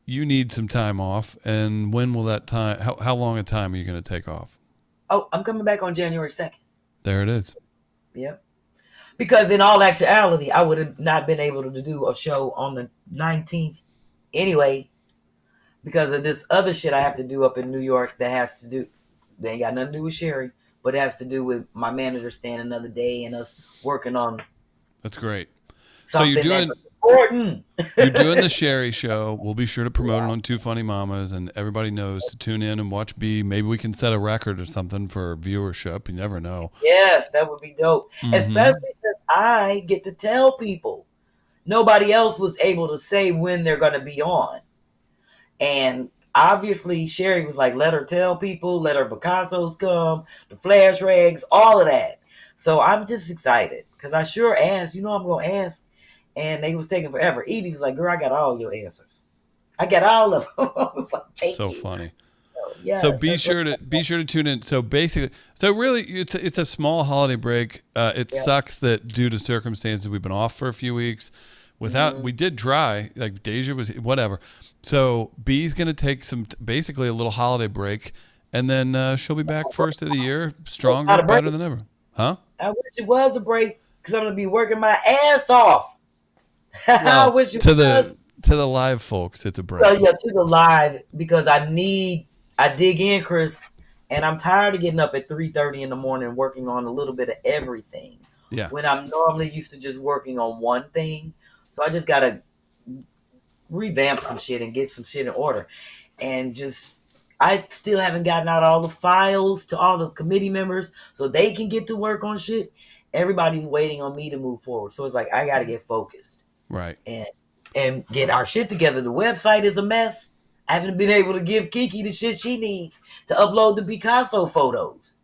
you need some time off. And when will that time, how long a time are you going to take off? Oh, I'm coming back on January 2nd. There it is. Yep. Because in all actuality, I would have not been able to do a show on the 19th anyway, because of this other shit I have to do up in New York that has to do, they ain't got nothing to do with Sherri, but it has to do with my manager staying another day and us working on. That's great. So you're doing the Sherri show. We'll be sure to promote it on Two Funny Mamas, and everybody knows to tune in and watch B. Maybe we can set a record or something for viewership. You never know. Yes, that would be dope. Especially since I get to tell people. Nobody else was able to say when they're going to be on. And obviously Sherri was like, let her tell people, let her B-Cassos come, the flash rags, all of that. So I'm just excited because I sure asked, I'm going to ask. And they was taking forever. Edie was like, girl, I got all your answers. I got all of them. I was like, thank you. Funny. Yes, so be sure to tune in. So really it's a small holiday break. It sucks that due to circumstances we've been off for a few weeks. We did try, like Deja was whatever. So B's going to take basically a little holiday break, and then she'll be back first of the year, stronger, better than ever. Huh? I wish it was a break because I'm going to be working my ass off. Well, I wish it was. To the live folks, it's a break. So yeah, to the live, because I dig in, Chris, and I'm tired of getting up at 3:30 in the morning working on a little bit of everything. Yeah. When I'm normally used to just working on one thing. So I just got to revamp some shit and get some shit in order. And I still haven't gotten out all the files to all the committee members so they can get to work on shit. Everybody's waiting on me to move forward. So it's like, I got to get focused. Right. And get our shit together. The website is a mess. I haven't been able to give Kiki the shit she needs to upload the B-Casso photos.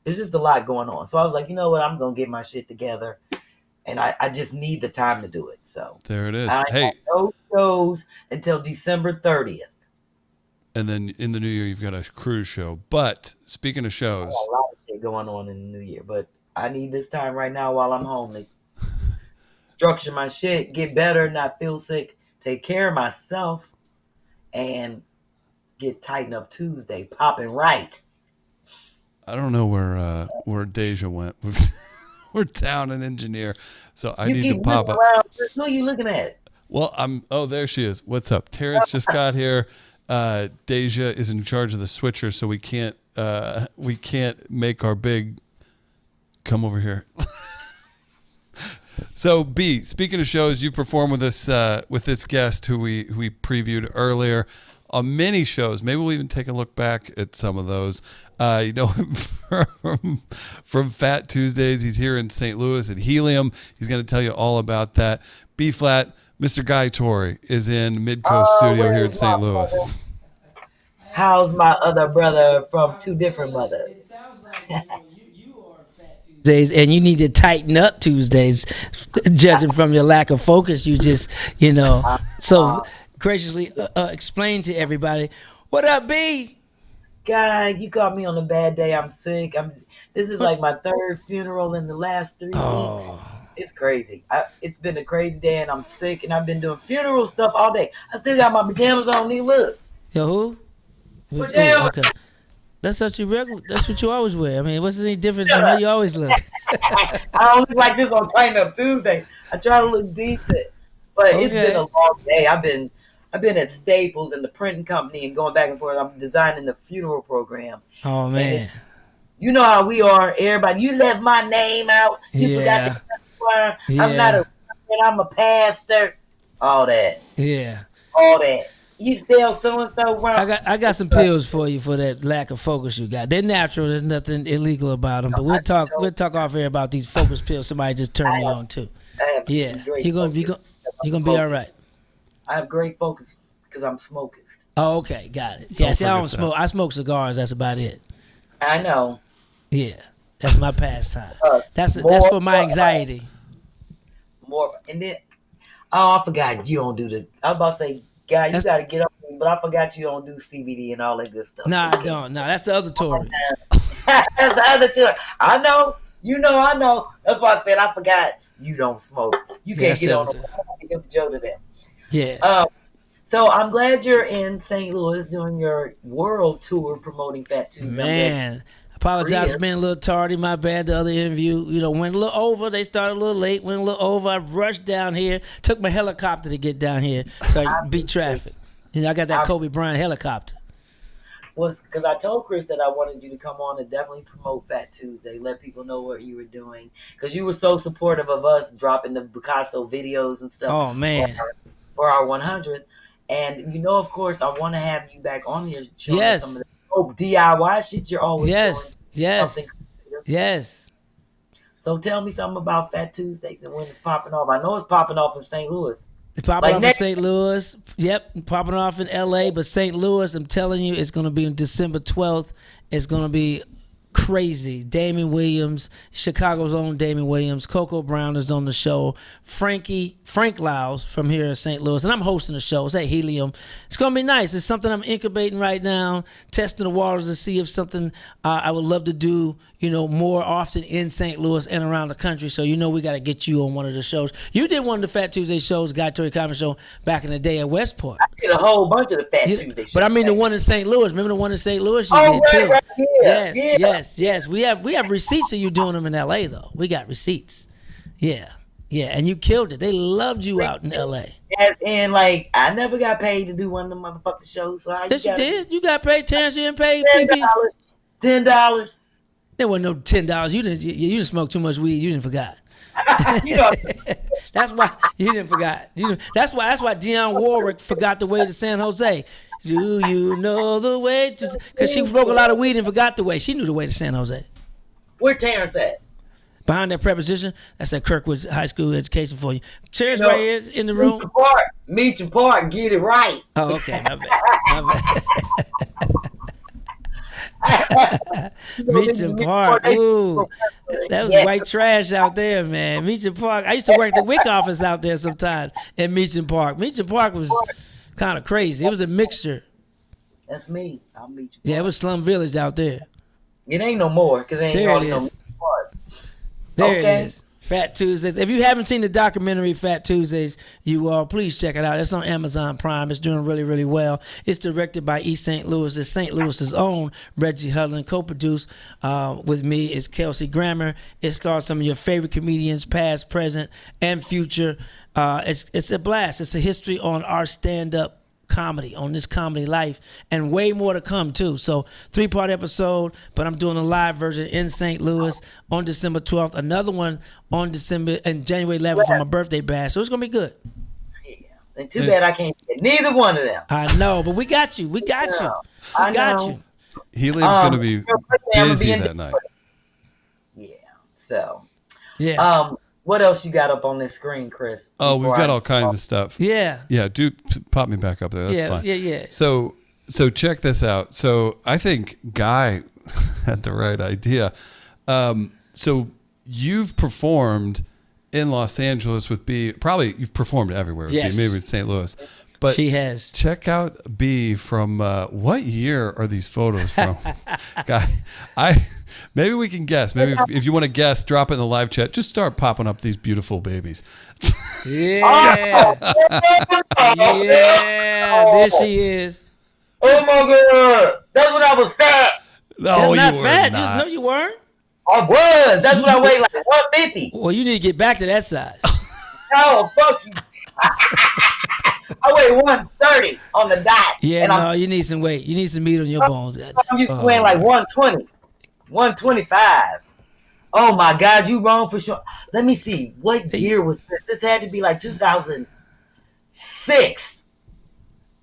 There's just a lot going on. So I was like, you know what? I'm going to get my shit together. And I just need the time to do it. So there it is. I have no shows until December 30th. and then in the new year you've got a cruise show. But speaking of I shows, got a lot of shit going on in the new year, but I need this time right now while I'm home to structure my shit, get better, not feel sick, take care of myself, and get Tighten Up Tuesday popping right. I don't know where Deja went. We're down an engineer, so I need to pop up. Around. Who are you looking at? Well, oh, there she is. What's up? Terrence just got here. Deja is in charge of the switcher, so we can't make our big come over here. So B, speaking of shows, you performed with us with this guest who we previewed earlier on many shows. Maybe we'll even take a look back at some of those. You know him from Phat Tuesdays. He's here in St. Louis at Helium. He's going to tell you all about that. B-Flat, Mr. Guy Torry is in Midcoast Studio here in St. Louis. How's my other brother from two different mothers? It sounds like you are Phat Tuesdays, And you need to tighten up Tuesdays, judging from your lack of focus. You just, so graciously explain to everybody. What up, B? Guy, you caught me on a bad day. I'm sick. This is like my third funeral in the last 3 weeks. It's crazy. It's been a crazy day, and I'm sick, and I've been doing funeral stuff all day. I still got my pajamas on. Look. Yo, who? Pajamas. Okay. That's what you regular. That's what you always wear. I mean, what's any different than how you always look? I don't look like this on Tighten Up Tuesday. I try to look decent, but It's been a long day. I've been at Staples and the printing company and going back and forth. I'm designing the funeral program. Oh man, you know how we are. Everybody, you left my name out. You forgot to confirm. I'm not a. I'm a pastor. All that. Yeah. All that. You still so and so wrong. I got some pills for you for that lack of focus you got. They're natural. There's nothing illegal about them. But we'll talk off here about these focus pills. Somebody just turned me on to. Yeah, you're gonna be all right. I have great focus because I'm smoking. Oh, okay, got it. Yeah, see, I don't smoke. I smoke cigars. That's about it. I know. Yeah, that's my pastime. That's for my anxiety. And then, I forgot you don't do the. I was about to say, guy, you got to get up, but I forgot you don't do CBD and all that good stuff. Nah, I don't. Nah, that's the other Torry. That's the other Torry. I know. I know. That's why I said I forgot you don't smoke. You can't get on the give Joe to them. Yeah. So I'm glad you're in St. Louis doing your world tour promoting Phat Tuesdays. Man, apologize for being a little tardy. My bad. The other interview, went a little over. They started a little late. Went a little over. I rushed down here. Took my helicopter to get down here so I could beat traffic. I got that Kobe Bryant helicopter. Was because I told Chris that I wanted you to come on and definitely promote Phat Tuesday, let people know what you were doing, because you were so supportive of us dropping the B-Casso videos and stuff. Oh man, for our 100, and of course, I want to have you back on here showing some of the DIY shit you're always doing. Yes. So tell me something about Phat Tuesdays and when it's popping off. I know it's popping off in St. Louis. It's popping off in St. Louis. Yep, popping off in LA. But St. Louis, I'm telling you, it's going to be on December 12th. It's going to be crazy. Damon Williams, Chicago's own Damon Williams. Coco Brown is on the show. Frank Lyles from here in St. Louis. And I'm hosting the show. It's at Helium. It's going to be nice. It's something I'm incubating right now, testing the waters to see if something I would love to do, more often in St. Louis and around the country. So, we got to get you on one of the shows. You did one of the Phat Tuesday shows, Guy Torry Comedy Show, back in the day at Westport. I did a whole bunch of the Phat Tuesday shows. But I mean the one in St. Louis. Remember the one in St. Louis you did too? Right, yeah. Yes. We have receipts of you doing them in LA though. We got receipts. Yeah. And you killed it. They loved you out in LA. Yes, and I never got paid to do one of them motherfucking shows. So yes, you did. You got paid. Terrence, you didn't pay $10. There wasn't no $10. You didn't smoke too much weed. You didn't forgot. That's why you didn't forgot. That's why Dionne Warwick forgot the way to San Jose. Do you know the way to? Because she smoked a lot of weed and forgot the way. She knew the way to San Jose. Where Terrence at? Behind that preposition, that's at Kirkwood High School education for you. Terrence right here in the room. Meet your part. Get it right. Oh, okay. My bad. Meacham Park. Ooh, that was white trash out there, man. Meacham Park. I used to work the WIC office out there sometimes at Meacham Park. Meacham Park was kind of crazy. It was a mixture. That's me. I'll meet you. Yeah, it was Slum Village out there. It ain't no more because ain't There it no is. more. There Okay. it is. Phat Tuesdays. If you haven't seen the documentary Phat Tuesdays, please check it out. It's on Amazon Prime. It's doing really, really well. It's directed by East St. Louis. It's St. Louis's own Reggie Hudlin. Co-produced with me is Kelsey Grammer. It stars some of your favorite comedians, past, present, and future. It's a blast. It's a history on our stand-up comedy, on this comedy life, and way more to come too. So 3-part episode, but I'm doing a live version in St. Louis on December 12th, another one on January 11th for my birthday bash. So it's gonna be good. Yeah. And too bad I can't get neither one of them. I know, but we got you. We got you. We got you. Helium's going to be busy that night. Yeah. So, Yeah. what else you got up on this screen, Chris? Oh, we've got all kinds of stuff. Yeah. Yeah, pop me back up there. That's fine. Yeah. So check this out. So I think Guy had the right idea. So you've performed in Los Angeles with B. Probably you've performed everywhere with Yes. B, maybe in St. Louis. But She has. check out B from what year are these photos from? Guy, maybe we can guess. Maybe if you want to guess, drop it in the live chat. Just start popping up these beautiful babies. Yeah. Yeah. There she is. Oh my God! That's when I was fat. No, That's you not were fat. not. No, you weren't. I was. That's when I weighed like 150. Well, you need to get back to that size. Oh, fuck you. I weigh 130 on the dot. Yeah, and no, you need some weight. You need some meat on your bones. I'm used to weighing like 120, 125. Oh my God, you wrong for sure. Let me see. What year was this? This had to be like 2006.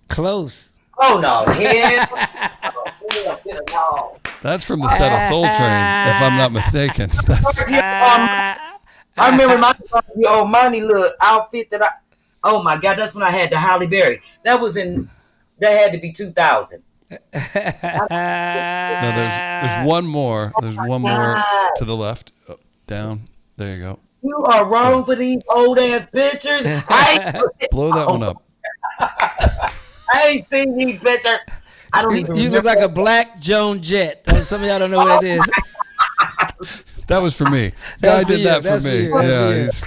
Close. Oh no, hell. No. That's from the set of Soul Train, if I'm not mistaken. I remember my old money little outfit that oh my God, that's when I had the Halle Berry. That had to be 2000. No, there's one more. There's one more to the left. Oh, down. There you go. You are wrong for these old ass pictures. Blow that one up. I ain't seen these pictures. I don't even You look like a black Joan Jett. Some of y'all don't know what it is. That was for me. That's Guy for did you. that for That's for me. you. That's Yeah, for you. he's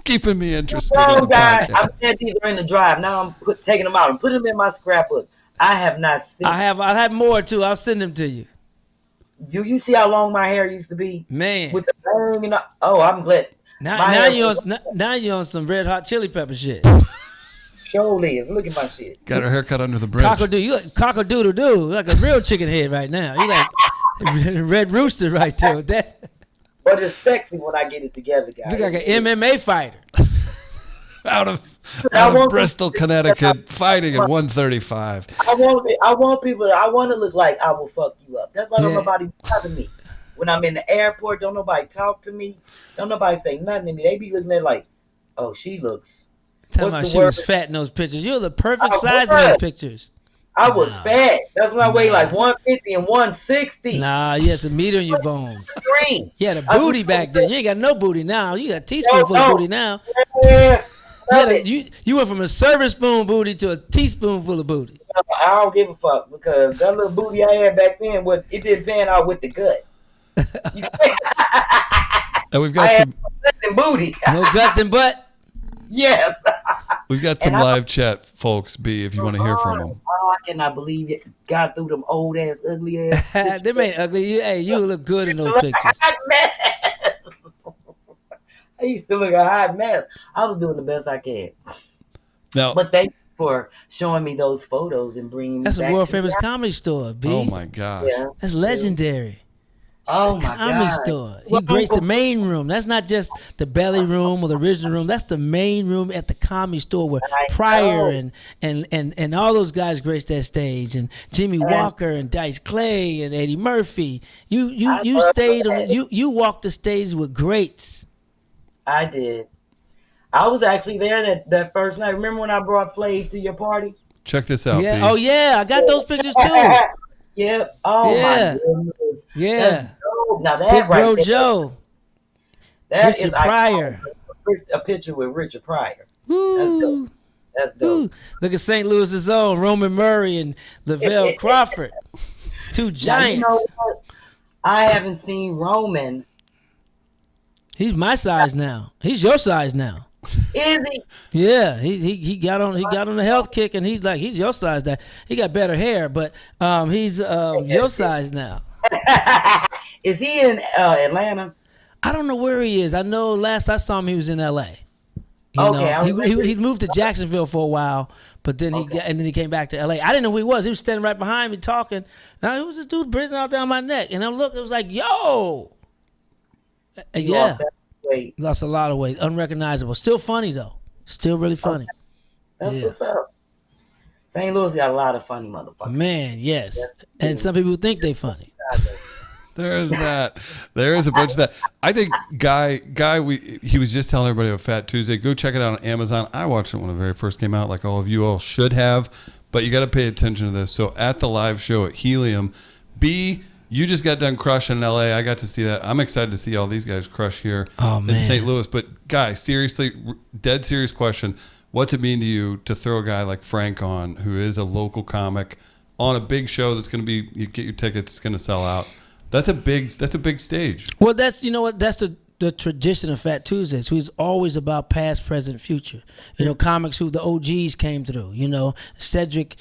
keeping me interested in Oh, the God, I'm podcast. saying these are in the drive. Now I'm taking them out and putting them in my scrapbook. I have not seen. I have more too. I'll send them to you. Do you see how long my hair used to be? Man. With the bang, you know. Oh, I'm glad. Now you're on some Red Hot Chili Pepper shit. Surely is. Look at my shit. Got her haircut under the bridge. Cockadoo, you look cock-a-doodle-doo, like a real chicken head right now. You like Red Rooster right there with that. But it's sexy when I get it together, guys. You look like an MMA fighter. out of want Bristol, Connecticut, fighting at 135. I want people. I want to look like I will fuck you up. That's why don't Yeah. nobody bother me. When I'm in the airport, don't nobody talk to me. Don't nobody say nothing to me. They be looking at like, oh, she looks. Talking What's about the she word? was fat in those pictures. You're the perfect I size in was. those pictures. I was fat. That's when I weighed like 150 and 160. Nah, you had some meat on your bones. Green. You had a booty back then. You ain't got no booty now. You got a teaspoonful No. of booty now. Yes. You went from a serving spoon booty to a teaspoonful of booty. I don't give a fuck because that little booty I had back then, it didn't pan out with the gut. And we've I got had some booty. No gut than butt. Yes. some live chat, folks. B, if you want to hear from them. Oh, I cannot believe it. Got through them old ass, ugly ass. Them ain't ugly. You look good in those pictures. Hot mess. I used to look a hot mess. I was doing the best I can. Now, But thank you for showing me those photos and bringing me That's a back world to famous reality. comedy store, B. oh my gosh. Yeah. That's legendary. Oh my Comedy God. store. He Well, graced the main room. That's not just the belly room or the original room. That's the main room at the comedy store where I Pryor know. and all those guys graced that stage, and Jimmy Walker and Dice Clay and Eddie Murphy. You love stayed on that. you walked the stage with greats. I did. I was actually there that first night. Remember when I brought Flav to your party? Check this out, Yeah. B. Oh yeah, I got those pictures too. Yep. Oh Yeah. my goodness. Yeah. That's dope. Now that Big right Bro there, Joe. that Richard is Pryor. iconic. A picture with Richard Pryor. Woo. That's dope. Look at St. Louis's own Roman Murray and Lavelle Crawford. Two giants. Now, you know what? I haven't seen Roman. He's my size now. He's your size now. Is he? Yeah, he got on the health kick, and he's your size now. He got better hair, but he's your size now. Is he in Atlanta? I don't know where he is. I know last I saw him, he was in L.A. He moved to Jacksonville for a while, but then he came back to L.A. I didn't know who he was. He was standing right behind me talking. Now it was this dude breathing out down my neck, and I looked. It was like, yo, lost a lot of weight, unrecognizable. Still funny though. Still really funny. Okay. That's what's up. St. Louis got a lot of funny motherfuckers. Man, yes, and some people think they funny. There is that. There is a bunch of that. I think Guy, he was just telling everybody about Phat Tuesday. Go check it out on Amazon. I watched it when it very first came out, like all of you all should have. But you got to pay attention to this. So at the live show at Helium, B, you just got done crushing in LA. I got to see that. I'm excited to see all these guys crush here in St. Louis. But Guy, seriously, dead serious question. What's it mean to you to throw a guy like Frank on, who is a local comic, on a big show that's going to be, you get your tickets, it's going to sell out? That's a big stage. Well, that's the tradition of Phat Tuesdays. Who's always about past, present, future. Comics who the OGs came through. Cedric,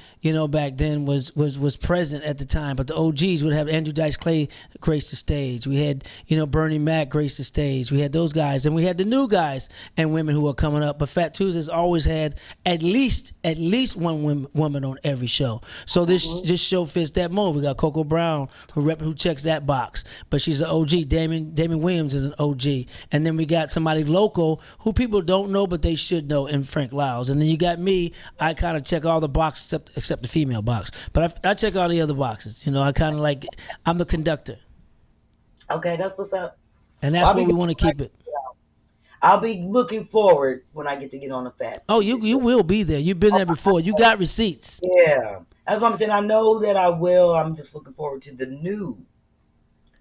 back then was present at the time, but the OGs would have Andrew Dice Clay grace the stage. We had Bernie Mac grace the stage. We had those guys, and we had the new guys and women who were coming up. But Phat Tuesdays always had at least one woman on every show. So this show fits that mold. We got Coco Brown who checks that box, but she's an OG. Damon Williams is an OG. And then we got somebody local who people don't know, but they should know, in Frank Lyles. And then you got me. I kind of check all the boxes except the female box. But I check all the other boxes. I kind of I'm the conductor. Okay, that's what's up. And that's where we want to keep it. I'll be looking forward when I get to get on the Phat. Oh, you will be there. You've been there before. You got receipts. Yeah. That's what I'm saying. I know that I will. I'm just looking forward to the new.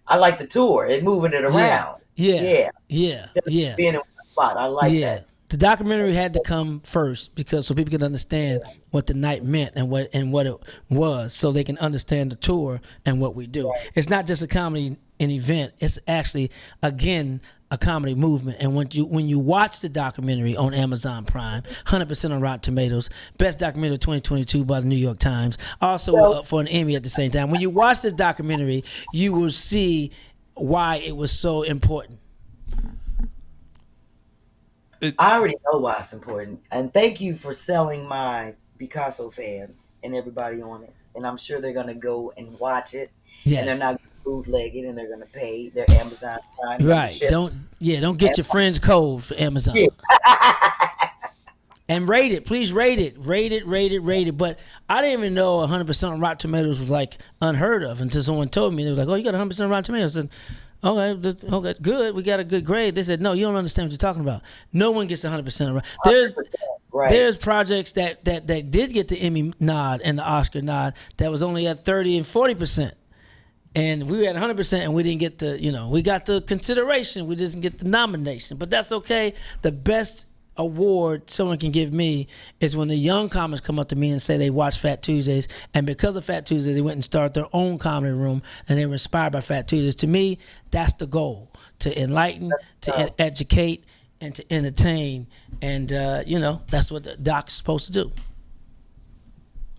I like the tour and moving it around. Yeah. Being in one spot. I like that. The documentary had to come first so people can understand what the night meant and what it was, so they can understand the tour and what we do. Right. It's not just a comedy an event. It's actually, again, a comedy movement. And when you watch the documentary on Amazon Prime, 100% on Rotten Tomatoes, best documentary of 2022 by the New York Times, also up for an Emmy at the same time. When you watch this documentary, you will see why it was so important. I already know why it's important. And thank you for selling my B-Casso fans and everybody on it. And I'm sure they're going to go and watch it. Yes. And they're not bootleg it, and they're going to pay their Amazon Prime. Right. Don't get your friend's code for Amazon. Yeah. And rate it. Please rate it. Rate it. But I didn't even know 100% on Rotten Tomatoes was unheard of until someone told me. They was like, oh, you got 100% on Rotten Tomatoes. I said, okay, good. We got a good grade. They said, no, you don't understand what you're talking about. No one gets 100% right. There's projects that did get the Emmy nod and the Oscar nod that was only at 30 and 40%. And we were at 100% and we didn't get we got the consideration. We didn't get the nomination. But that's okay. The best award someone can give me is when the young comics come up to me and say they watch Phat Tuesdays, and because of Phat Tuesdays they went and started their own comedy room and they were inspired by Phat Tuesdays. To me, that's the goal: to enlighten, to educate, and to entertain. And that's what the doc's supposed to do.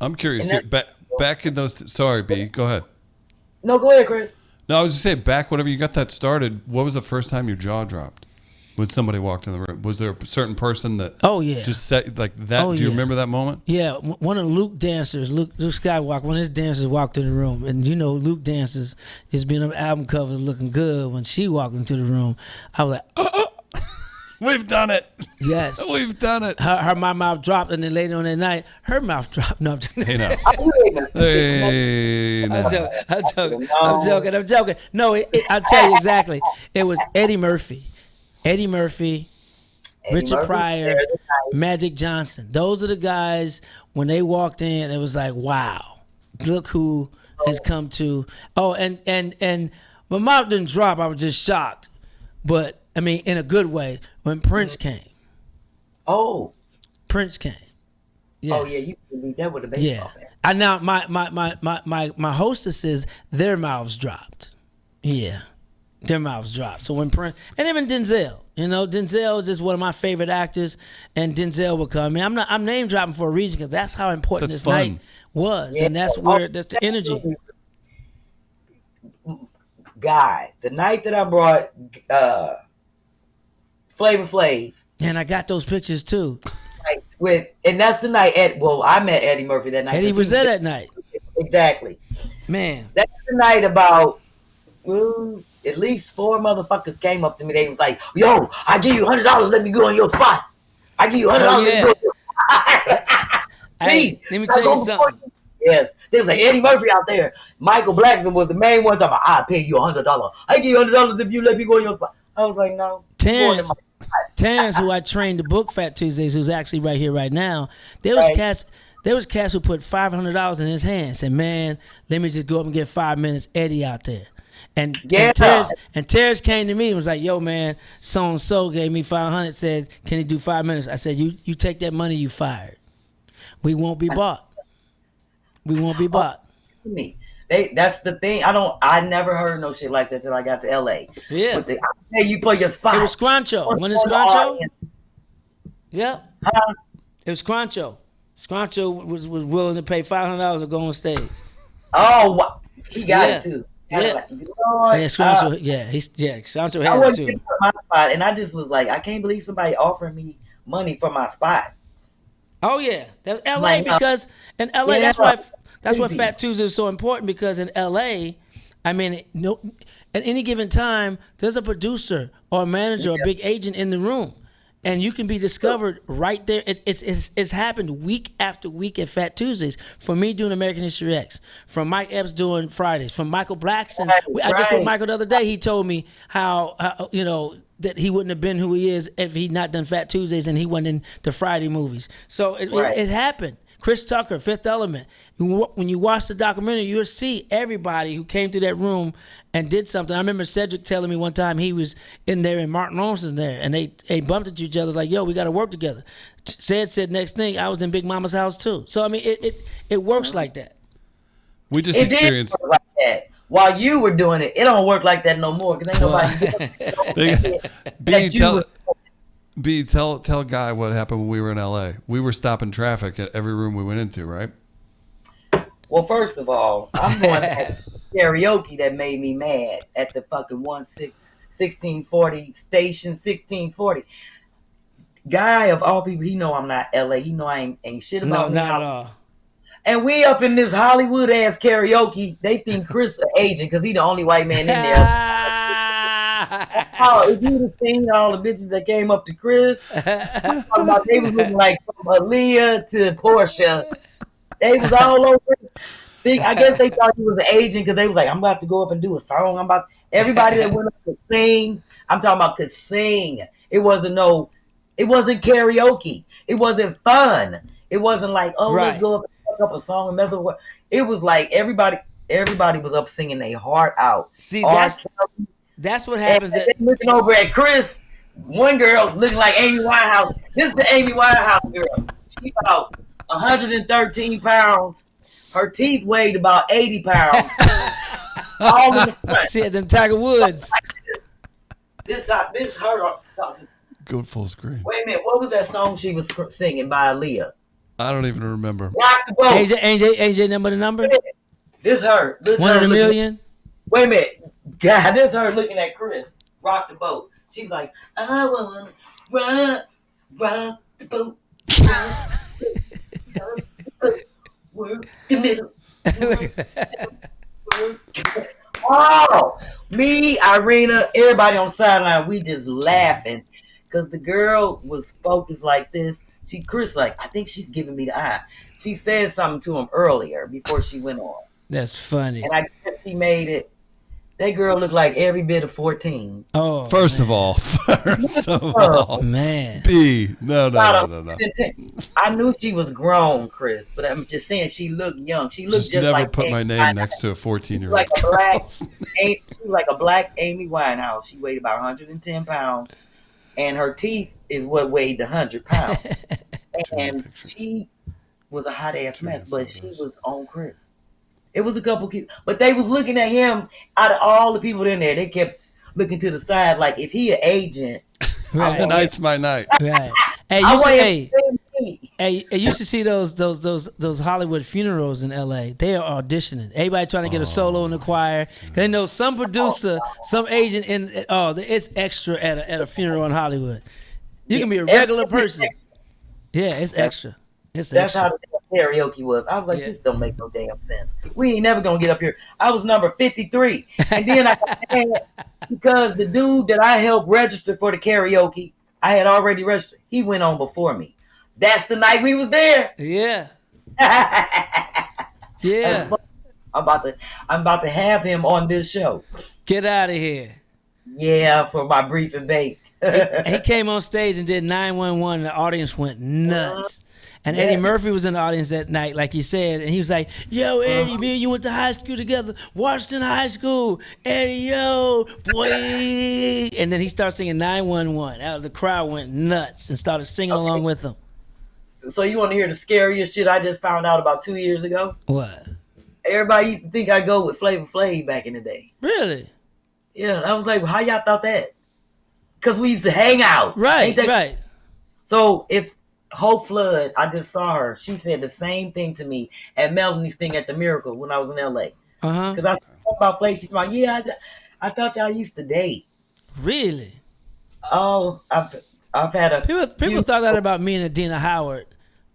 I'm curious here, back in those sorry B, go ahead. No, go ahead, Chris. No, I was just saying, back whenever you got that started, what was the first time your jaw dropped when somebody walked in the room? Was there a certain person that just said like that? Do you remember that moment? Yeah, one of Luke dancers, Luke Skywalker, one of his dancers walked in the room. And Luke dances is being on album covers looking good. When she walked into the room, I was like, we've done it. Yes. We've done it. My mouth dropped, and then later on that night, her mouth dropped. No, I'm joking. Hey, no. Hey, no. I'm joking. No, I'll tell you exactly. It was Eddie Murphy, Richard Pryor, Magic Johnson. Those are the guys, when they walked in, it was like, wow, look who has come to. Oh, and my mouth didn't drop. I was just shocked. But, in a good way, when Prince came. Oh. Prince came. Oh yeah, you can beat that with a baseball bat. I now my hostesses, their mouths dropped. Yeah. Their mouths dropped. So when Prince, and even Denzel, Denzel is just one of my favorite actors, and Denzel will come. I mean, I'm name dropping for a reason because that's how important this night was, and that's the energy. Guy, the night that I brought Flavor Flav, and I got those pictures too. And that's the night. I met Eddie Murphy that night. Eddie was there that night. Exactly. Man, that's the night about. At least 4 motherfuckers came up to me. They was like, "Yo, I give you $100. Let me go on your spot. I give you $100. Let me go on your spot." Hey, let me tell you something. Yes, there was like Eddie Murphy out there. Michael Blackson was the main one talking about, "I pay you $100. I give you $100 if you let me go on your spot." I was like, "No." Terrence, who I trained to book Phat Tuesdays, who's actually right here right now. There was cats who put $500 in his hand. Said, "Man, let me just go up and get 5 minutes." Eddie out there. And Terrence came to me and was like, "Yo, man, so and so gave me 500. Said, can he do 5 minutes?" I said, "You take that money, you fired. We won't be bought. We won't be bought." Me, that's the thing. I never heard no shit like that till I got to LA. Yeah, I pay you for your spot. It was Scruncho. When it's Scruncho, yeah, it was Scruncho. Scruncho was willing to pay $500 to go on stage. Oh, he got it too. Yeah, Scruncho. Scruncho had it too. My spot, and I just was like, I can't believe somebody offering me money for my spot. Oh yeah, that's LA because in LA that's why Phat Tuesdays is so important because in LA, I mean, at any given time there's a producer or a manager or a big agent in the room. And you can be discovered right there. It's happened week after week at Phat Tuesdays. For me doing American History X, from Mike Epps doing Fridays, from Michael Blackson. I just with Michael the other day. He told me how that he wouldn't have been who he is if he'd not done Phat Tuesdays and he went in the Friday movies. So it happened. Chris Tucker, Fifth Element. When you watch the documentary, you'll see everybody who came through that room and did something. I remember Cedric telling me one time he was in there and Martin Lawrenson there, and they bumped into each other like, "Yo, we got to work together." Said next thing, I was in Big Mama's house too. So I mean, it works like that. We just experienced did work like that. While you were doing it, it don't work like that no more because ain't nobody. Tell Guy what happened when we were in LA. We were stopping traffic at every room we went into, right? Well, first of all, I'm going to karaoke that made me mad at the fucking 1640 station 1640. Guy of all people, he know I'm not LA. He know I ain't shit about me. Not at all. And we up in this Hollywood ass karaoke. They think Chris an agent because he the only white man in there. Oh, if you'd have seen all the bitches that came up to Chris, I'm talking about they was looking like from Aaliyah to Portia. They was all over. I guess they thought he was an agent because they was like, "I'm about to go up and do a song." Everybody that went up to sing. I'm talking about could sing. It wasn't karaoke. It wasn't fun. It wasn't like, let's go up and pick up a song and mess with. It was like everybody was up singing their heart out. See, that's what happens. Looking over at Chris, one girl looking like Amy Winehouse. This is the Amy Winehouse girl. She about 113 pounds. Her teeth weighed about 80 pounds. All in the front. She had them Tiger Woods. This her. Go full screen. Wait a minute. What was that song she was singing by Aaliyah? I don't even remember. Rock the boat. AJ number the number? This her. One in a million? Wait a minute. God, this her looking at Chris. Rock the boat. She was like, "I wanna rock the boat. Work the middle. Oh, me, Irina, everybody on the sideline, we just laughing because the girl was focused like this. Chris like, I think she's giving me the eye. She said something to him earlier before she went on. That's funny. And I guess she made it. That girl looked like every bit of 14. Oh, first of all, man. No. I knew she was grown, Chris, but I'm just saying she looked young. She looked just never like put my name next to a 14-year-old. She was like a black Amy Winehouse. She weighed about 110 pounds, and her teeth is what weighed 100 pounds. And was a hot ass mess, is but so she nice. was on Chris. It was a couple cute, but they was looking at him. Out of all the people in there, they kept looking to the side like if he an agent. Right. Tonight's my night. Right. Hey, I you should, want him hey, to see me. hey, you should see those Hollywood funerals in LA. They are auditioning. Everybody trying to get a solo in the choir. They know some producer, some agent it's extra at a funeral in Hollywood. You can be a regular person. Yeah, it's extra. It's That's extra. how the karaoke was. I was like, this don't make no damn sense. We ain't never gonna get up here. I was number 53. And then I got mad because the dude that I helped register for the karaoke, I had already registered. He went on before me. That's the night we was there. Yeah. That's Yeah. fun. I'm about to have him on this show. Get out of here. Yeah, for my brief and bake. He came on stage and did 911 and the audience went nuts. And Eddie Murphy was in the audience that night, like he said, and he was like, yo, Eddie, me and you went to high school together, Washington High School, Eddie, yo, boy. And then he started singing 911. The crowd went nuts and started singing along with him. So you want to hear the scariest shit I just found out about 2 years ago? What? Everybody used to think I go with Flavor Flav back in the day. Really? Yeah, I was like, well, how y'all thought that? Because we used to hang out. Right, right. So if Hope Flood, I just saw her. She said the same thing to me at Melanie's thing at the Miracle when I was in LA. Because I spoke about Flav. She's like, yeah, I thought y'all used to date. Really? Oh, I've had a people thought that about me and Adina Howard.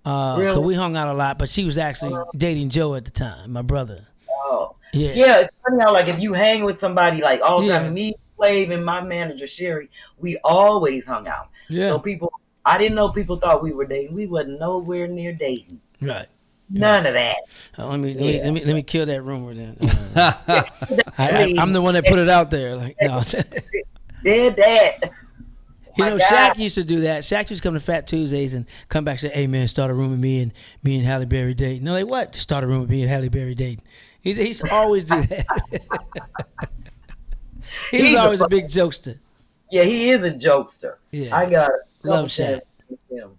Really? Because we hung out a lot, but she was actually dating Joe at the time, my brother. Oh. Yeah. Yeah, it's funny how like if you hang with somebody like all the Yeah. time, me, Flav, and my manager Sherri, we always hung out. Yeah. So I didn't know people thought we were dating. We wasn't nowhere near dating. Right. None of that. Let me kill that rumor then. I'm the one that put it out there. Like, no. Did that. You know, God. Shaq used to do that. Shaq used to come to Phat Tuesdays and come back and say, "Hey man, start a room with me and Halle Berry dating." No, like what? Just start a room with me and Halle Berry dating. He's always do that. He's always a big jokester. Yeah, he is a jokester. Yeah. I got Love Shaq. him.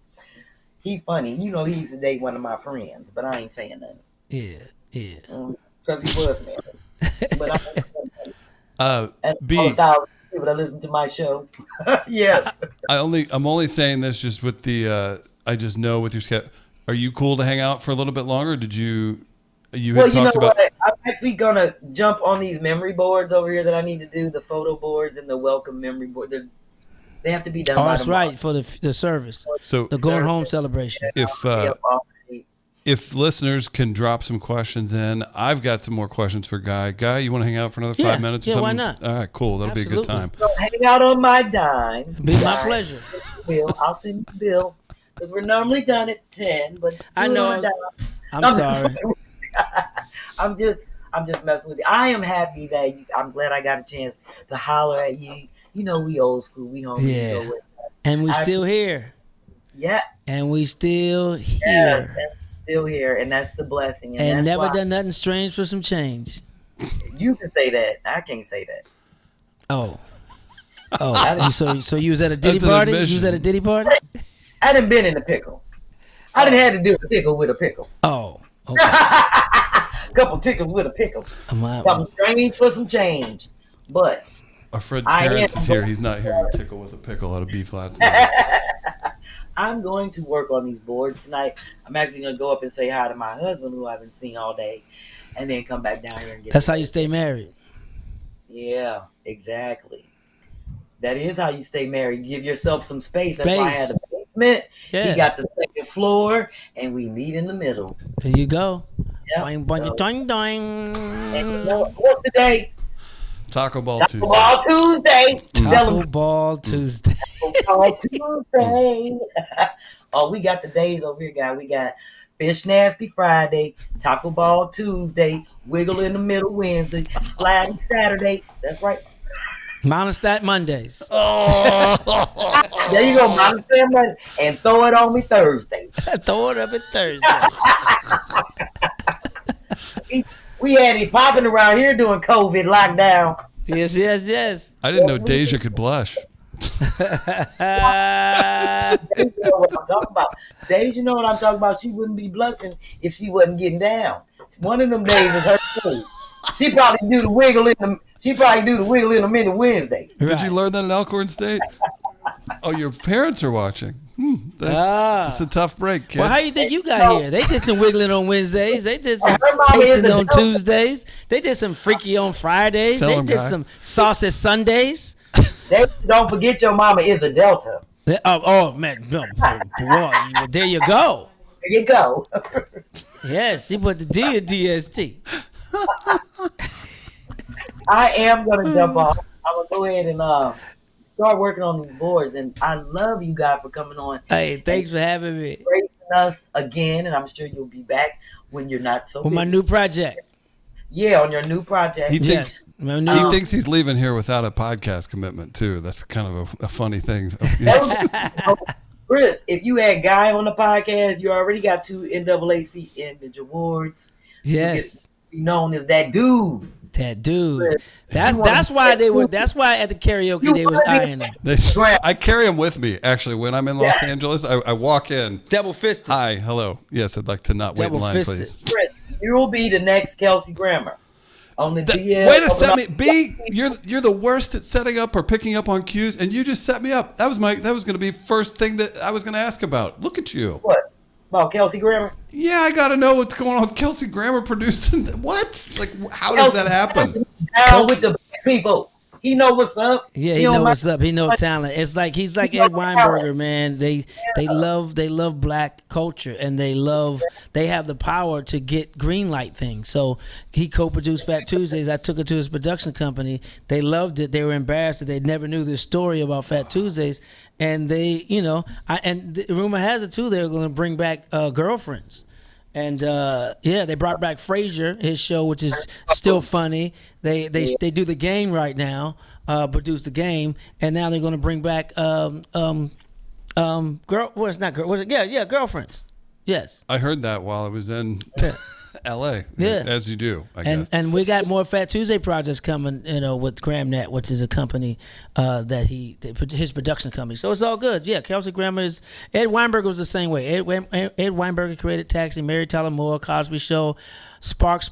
He's funny. You know, he used to date one of my friends, but I ain't saying nothing. Yeah. Because he was married. But and B, all 1,000 people that listen to my show. Yes. I'm only saying this just with the I just know with your schedule. Are you cool to hang out for a little bit longer? Did you had talked about? What? I'm actually gonna jump on these memory boards over here that I need to do, the photo boards and the welcome memory board. They have to be done. Oh, by that's tomorrow. right, for the service, So the going home celebration. If listeners can drop some questions in, I've got some more questions for Guy. Guy, you want to hang out for another 5 minutes or something? Why not? All right, cool. That'll be a good time. So hang out on my dime. Be my pleasure. I'll send you the bill because we're normally done at 10. But I know. I'm sorry. I'm just messing with you. I am happy that I'm glad I got a chance to holler at you. You know, we old school. We home. Yeah. And we still here. Yeah. And we still here. Yes, and still here, and that's the blessing. And that's never why. done nothing strange for some change. You can say that. I can't say that. Oh, so you was at a Diddy That's an party? You admission. was at a Diddy party? I done been in a pickle. I done had to do a tickle with a pickle. Oh, okay. Couple tickles with a pickle. Something strange for some change. But Our friend Terrence is here. He's not here to tickle with a pickle out of B-Phlat. I'm going to work on these boards tonight. I'm actually going to go up and say hi to my husband, who I haven't seen all day, and then come back down here and get. That's how you stay married. Yeah, exactly. That is how you stay married. Give yourself some space. That's why I had a basement. Yeah. He got the second floor, and we meet in the middle. There you go. Yep. Boing, boing, doing, doing. And you know what's the day? Taco Ball Taco Tuesday. Ball Tuesday. Taco Ball Tuesday. Taco Tuesday. Oh, we got the days over here, guys. We got Fish Nasty Friday, Taco Ball Tuesday, Wiggle in the Middle Wednesday, Sliding Saturday. That's right. Monostat Mondays. Oh. There you go, Mama Monday, and throw it on me Thursday. Throw it up at Thursday. We had it popping around here doing COVID lockdown. Yes. I didn't know Deja could blush. You know what I'm talking about. Days, you know what I'm talking about. She wouldn't be blushing if she wasn't getting down. One of them days is her day. She probably do the wiggle in the middle Wednesdays. Did you learn that in Elkhorn State? Oh, your parents are watching. That's a tough break, kid. Well, how you think you got here? They did some wiggling on Wednesdays. They did some Her mama is tasting a on Delta. Tuesdays. They did some freaky on Fridays. Tell They 'em, did guy. some saucy Sundays. Don't forget your mama is a Delta. Oh man, no, boy, there you go. There you go. Yes, she put the D in DST. I am gonna jump off. I'm gonna go ahead and start working on these boards. And I love you guys for coming on. Hey, thanks for having me. Gracing us again, and I'm sure you'll be back when you're not so With busy. my new project. Yeah, on your new project. He Yes. thinks My he new, thinks he's leaving here without a podcast commitment too. That's kind of a funny thing. That was- Chris, if you had Guy on the podcast, you already got 2 NAACP Image Awards. yes. You get known as that dude. That dude. Chris, That's why they were. That's why at the karaoke they was eyeing him. I carry him with me actually when I'm in Los Angeles. I walk in. Double fisted. Hi, hello. Yes, I'd like to not wait in line, Double-fisted. please. Chris, you will be the next Kelsey Grammer on the DL. Way to set me, B. You're the worst at setting up or picking up on cues, and you just set me up. That was going to be first thing that I was going to ask about. Look at you. What? About Kelsey Grammer? Yeah, I got to know what's going on with Kelsey Grammer producing. What? Like, how does that happen? Down with the people. He know what's up. Yeah, he don't know mind- what's up. He know talent. It's like he's like Ed Weinberger, man. They love black culture, and they have the power to get green light things. So he co-produced Phat Tuesdays. I took it to his production company. They loved it. They were embarrassed that they never knew this story about Phat Tuesdays, and they, and the rumor has it too. They're going to bring back Girlfriends. And they brought back Frasier, his show, which is still funny. They do the game right now, produce the game, and now they're going to bring back Girlfriends. Yes. I heard that while I was in L.A. Yeah. As you do, I guess. And we got more Phat Tuesday projects coming, with Gramnet, which is a company his production company. So it's all good. Yeah, Kelsey Grammer is. Ed Weinberger was the same way. Ed Weinberger created Taxi, Mary Tyler Moore, Cosby Show, Sparks,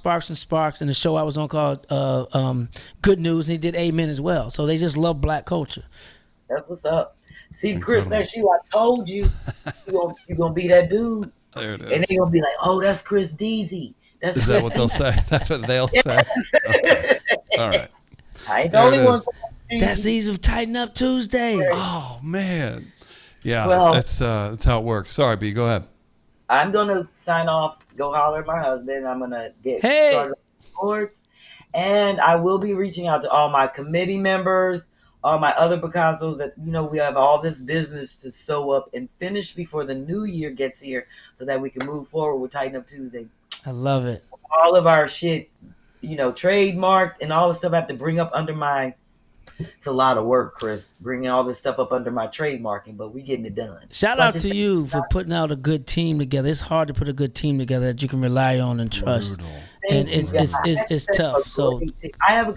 and the show I was on called Good News, and he did Amen as well. So they just love black culture. That's what's up. See, Chris, that's you. I told you. You're going to be that dude. There it is. And they're going to be like, oh, that's Chris Deasy. Is that what they'll say? That's what they'll say. Okay. All right. I ain't the There only it one. is. That's easy of Tighten Up Tuesday. Oh man. Yeah, Well- that's how it works. Sorry, B. Go ahead. I'm going to sign off, go holler at my husband. I'm going to get Hey. started on sports. And I will be reaching out to all my committee members, all my other Picassos that, we have all this business to sew up and finish before the new year gets here so that we can move forward with Tighten Up Tuesday. I love it. All of our shit, trademarked and all the stuff I have to bring up under my, it's a lot of work, Chris, bringing all this stuff up under my trademarking, but we getting it done. Shout So I out just- to you for putting out a good team together. It's hard to put a good team together that you can rely on and trust. And it's tough. So I have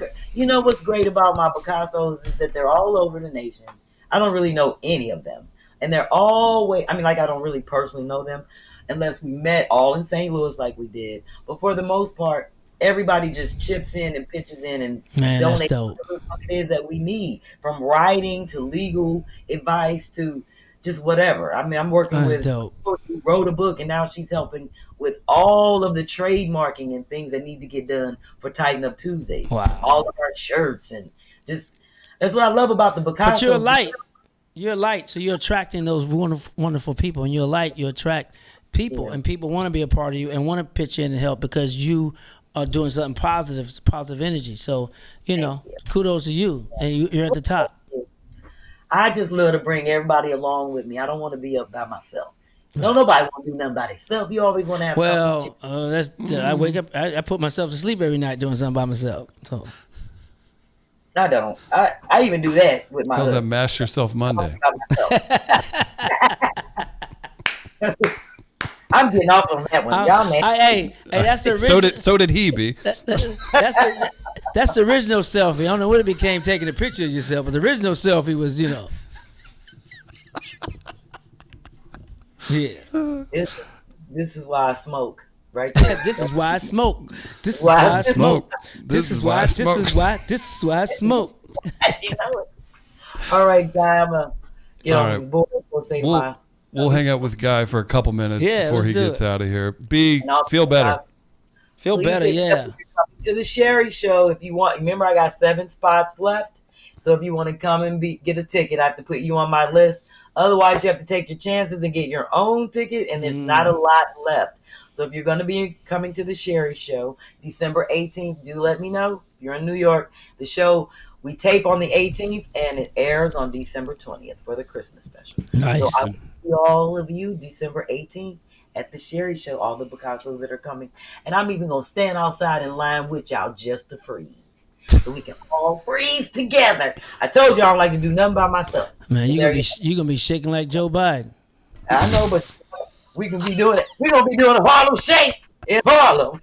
what's great about my Picassos is that they're all over the nation. I don't really know any of them, and they're always. I don't really personally know them, unless we met all in St. Louis like we did. But for the most part, everybody just chips in and pitches in and man, that's donates dope. what it is that we need, from writing to legal advice to just whatever. I'm working That's with dope. who wrote a book, and now she's helping with all of the trademarking and things that need to get done for Tighten Up Tuesday. Wow. All of our shirts and just that's what I love about the Picasso. But you're a light. You're a light, so you're attracting those wonderful, wonderful people. And you're a light, you attract people, and people want to be a part of you and want to pitch in and help because you are doing something positive, positive energy. So, kudos to you, and you're at the top. I just love to bring everybody along with me. I don't want to be up by myself. No, nobody want to do nothing by themselves. You always want to have something. Well, that's I wake up, I put myself to sleep every night doing something by myself. So I don't. I even do that with my Calls that husband. Mash Yourself Monday. By myself. I'm getting off on that one. Y'all, man. hey, that's the original. So did he, B. That's the original selfie. I don't know what it became taking a picture of yourself, but the original selfie was, Yeah. This is why I smoke. Right there. This is why I smoke. This is why I smoke. This is why. This is why. This is why I smoke. You know it. All right, Guy. I'm a, All right. boy, we'll say bye. We'll hang out with Guy for a couple minutes Yeah, before let's he do gets it. out of here. Feel better. Feel Please better, yeah. To the Sherri show, if you want. Remember, I got 7 spots left. So if you want to come and get a ticket, I have to put you on my list. Otherwise, you have to take your chances and get your own ticket, and there's not a lot left. So if you're going to be coming to the Sherri show, December 18th, do let me know. If you're in New York, the show, we tape on the 18th, and it airs on December 20th for the Christmas special. Nice. So I will see all of you December 18th at the Sherri show, all the B-Cassos that are coming. And I'm even going to stand outside in line with y'all just to freeze. So we can all freeze together. I told you I don't like to do nothing by myself. Man, you gonna be shaking like Joe Biden. I know, but we can be doing it. We're gonna be doing a Harlem Shake in Harlem,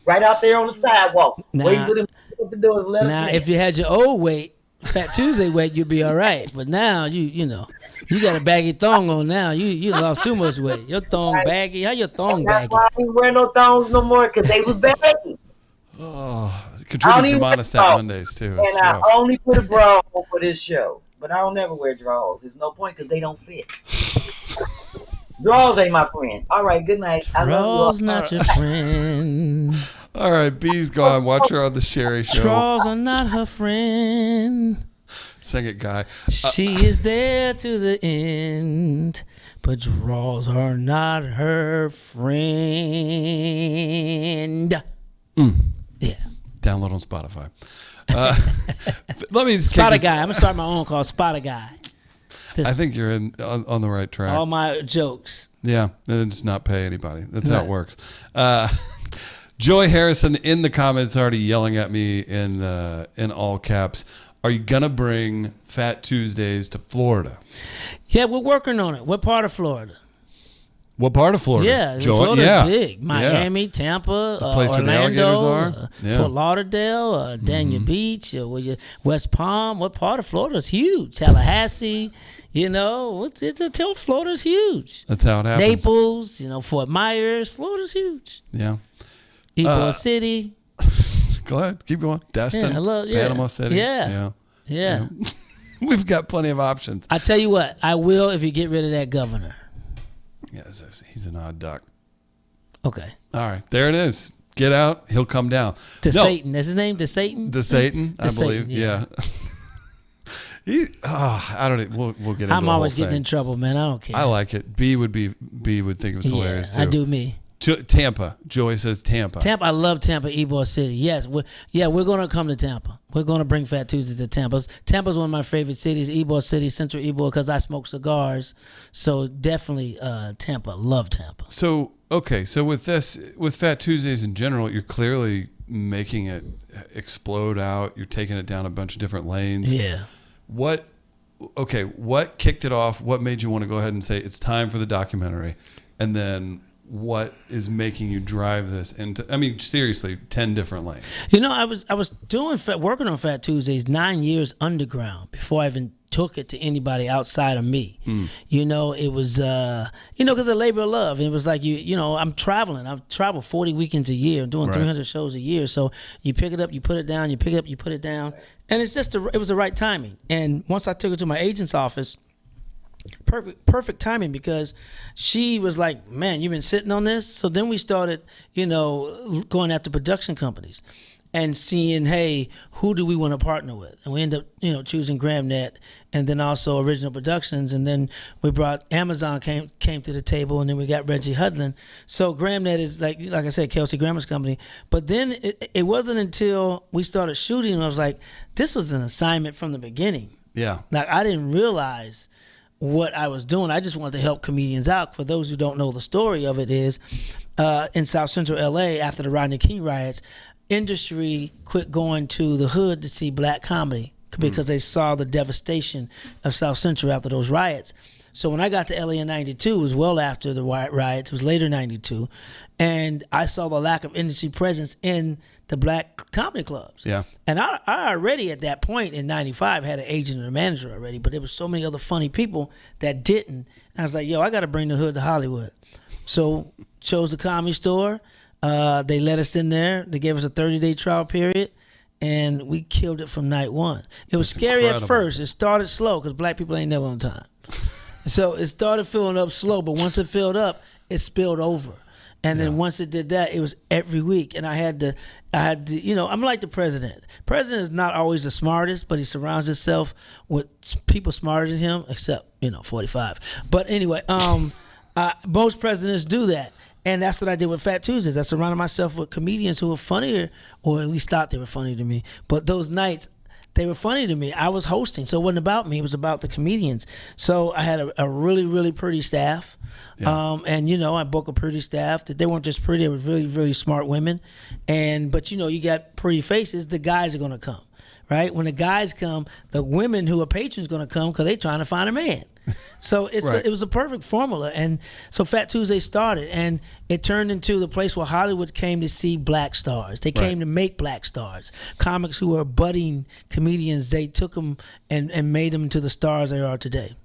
right out there on the sidewalk. Waiting for them to open the doors. Let us in. If you had your old weight, Phat Tuesday weight, you'd be all right. But now you got a baggy thong on now. You lost too much weight. Your thong baggy. How your thong That's baggy? why I ain't wearing no thongs no more, because they was baggy. Oh, contributes to Monostat Mondays too. And I only put a bra on for this show, but I don't never wear drawers. There's no point because they don't fit. Drawers ain't my friend. All right, good night. I love you all. Drawers not your friend. All right, B's gone. Watch her on the Sherri show. Drawers are not her friend. Sing it, Guy. She is there to the end, but drawers are not her friend. Yeah. Download on Spotify. Let me just Spot a Guy. I'm gonna start my own called Spot a Guy. I think you're on the right track. All my jokes. Yeah, and just not pay anybody. That's how it works. Joy Harrison in the comments already yelling at me in all caps. Are you gonna bring Phat Tuesdays to Florida? Yeah, we're working on it. What part of Florida? What part of Florida? Yeah, Joy? Florida's big. Miami, Tampa, the place where the alligators Orlando, are. Fort Lauderdale, Dania Beach, West Palm. What part of Florida is huge? Tallahassee. Florida's huge. That's how it happens. Naples, Fort Myers. Florida's huge. Yeah. Ybor City. Go ahead. Keep going. Destin. Panama City. Yeah. We've got plenty of options. I tell you what, I will if you get rid of that governor. Yes, he's an odd duck. Okay. All right. There it is. Get out. He'll come down. Satan. That's his name? Satan? Satan, I believe. Yeah. I don't know. We'll get into I'm always getting in trouble, man. I don't care. I like it. B would think it was hilarious too. I do me. Tampa. Joy says Tampa. I love Tampa, Ybor City. Yes, we're going to come to Tampa. We're going to bring Phat Tuesdays to Tampa. Tampa's one of my favorite cities, Ybor City, Central Ybor, because I smoke cigars. So definitely Tampa. Love Tampa. So with Phat Tuesdays in general, you're clearly making it explode out. You're taking it down a bunch of different lanes. Yeah. What kicked it off? What made you want to go ahead and say it's time for the documentary? And then what is making you drive this into, seriously, 10 different lanes? I was working on Phat Tuesdays 9 years underground before I even took it to anybody outside of me. It was, because of labor of love. It was like, I'm traveling. I've traveled 40 weekends a year, doing 300 shows a year. So you pick it up, you put it down, you pick it up, you put it down. And it's just, it was the right timing. And once I took it to my agent's office, perfect timing, because she was like, man, you've been sitting on this. So then we started, going after production companies and seeing, hey, who do we want to partner with? And we end up, choosing GramNet and then also Original Productions. And then we brought Amazon came to the table, and then we got Reggie Hudlin. So GramNet is like I said, Kelsey Grammer's company. But then it wasn't until we started shooting, and I was like, this was an assignment from the beginning. Yeah. Like, I didn't realize what I was doing. I just wanted to help comedians out. For those who don't know, the story of it is in South Central LA, after the Rodney King riots, industry quit going to the hood to see black comedy. because they saw the devastation of South Central after those riots. So when I got to LA in 92, it was well after the riots. It was later 92. And I saw the lack of industry presence in the black comedy clubs. Yeah. And I already at that point in 95 had an agent and a manager already, but there was so many other funny people that didn't. And I was like, yo, I got to bring the hood to Hollywood. So chose the Comedy Store. They let us in there. They gave us a 30-day trial period. And we killed it from night one. It was scary incredible. at first. It started slow because black people ain't never on time. So it started filling up slow, but once it filled up, it spilled over. And then once it did that, it was every week. And I had to, I'm like the president. President is not always the smartest, but he surrounds himself with people smarter than him, except, 45. But anyway, most presidents do that. And that's what I did with Phat Tuesdays. I surrounded myself with comedians who were funnier, or at least thought they were funny to me. But those nights, they were funny to me. I was hosting, so it wasn't about me. It was about the comedians. So I had a really, really pretty staff. Yeah. And, I booked a pretty staff. That they weren't just pretty. They were really, really smart women. But, you got pretty faces. The guys are going to come, right? When the guys come, the women who are patrons going to come because they're trying to find a man. So it was a perfect formula. And so Phat Tuesday started, and it turned into the place where Hollywood came to see black stars. They came to make black stars. Comics who were budding comedians, they took them and made them into the stars they are today.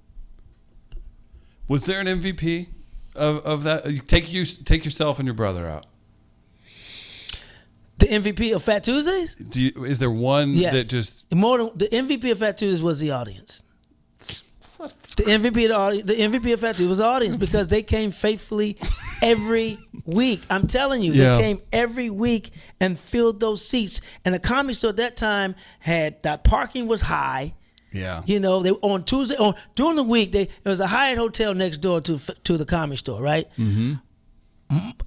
Was there an MVP of that? Take yourself and your brother out. The MVP of Phat Tuesdays? Is there one that just... the MVP of Phat Tuesdays was the audience. The MVP of Phat Tuesdays was the audience because they came faithfully every week. I'm telling you, they came every week and filled those seats. And the Comedy Store at that time had that parking was high. Yeah. They on Tuesday during the week. There was a Hyatt hotel next door to the Comedy Store, right? Mm-hmm.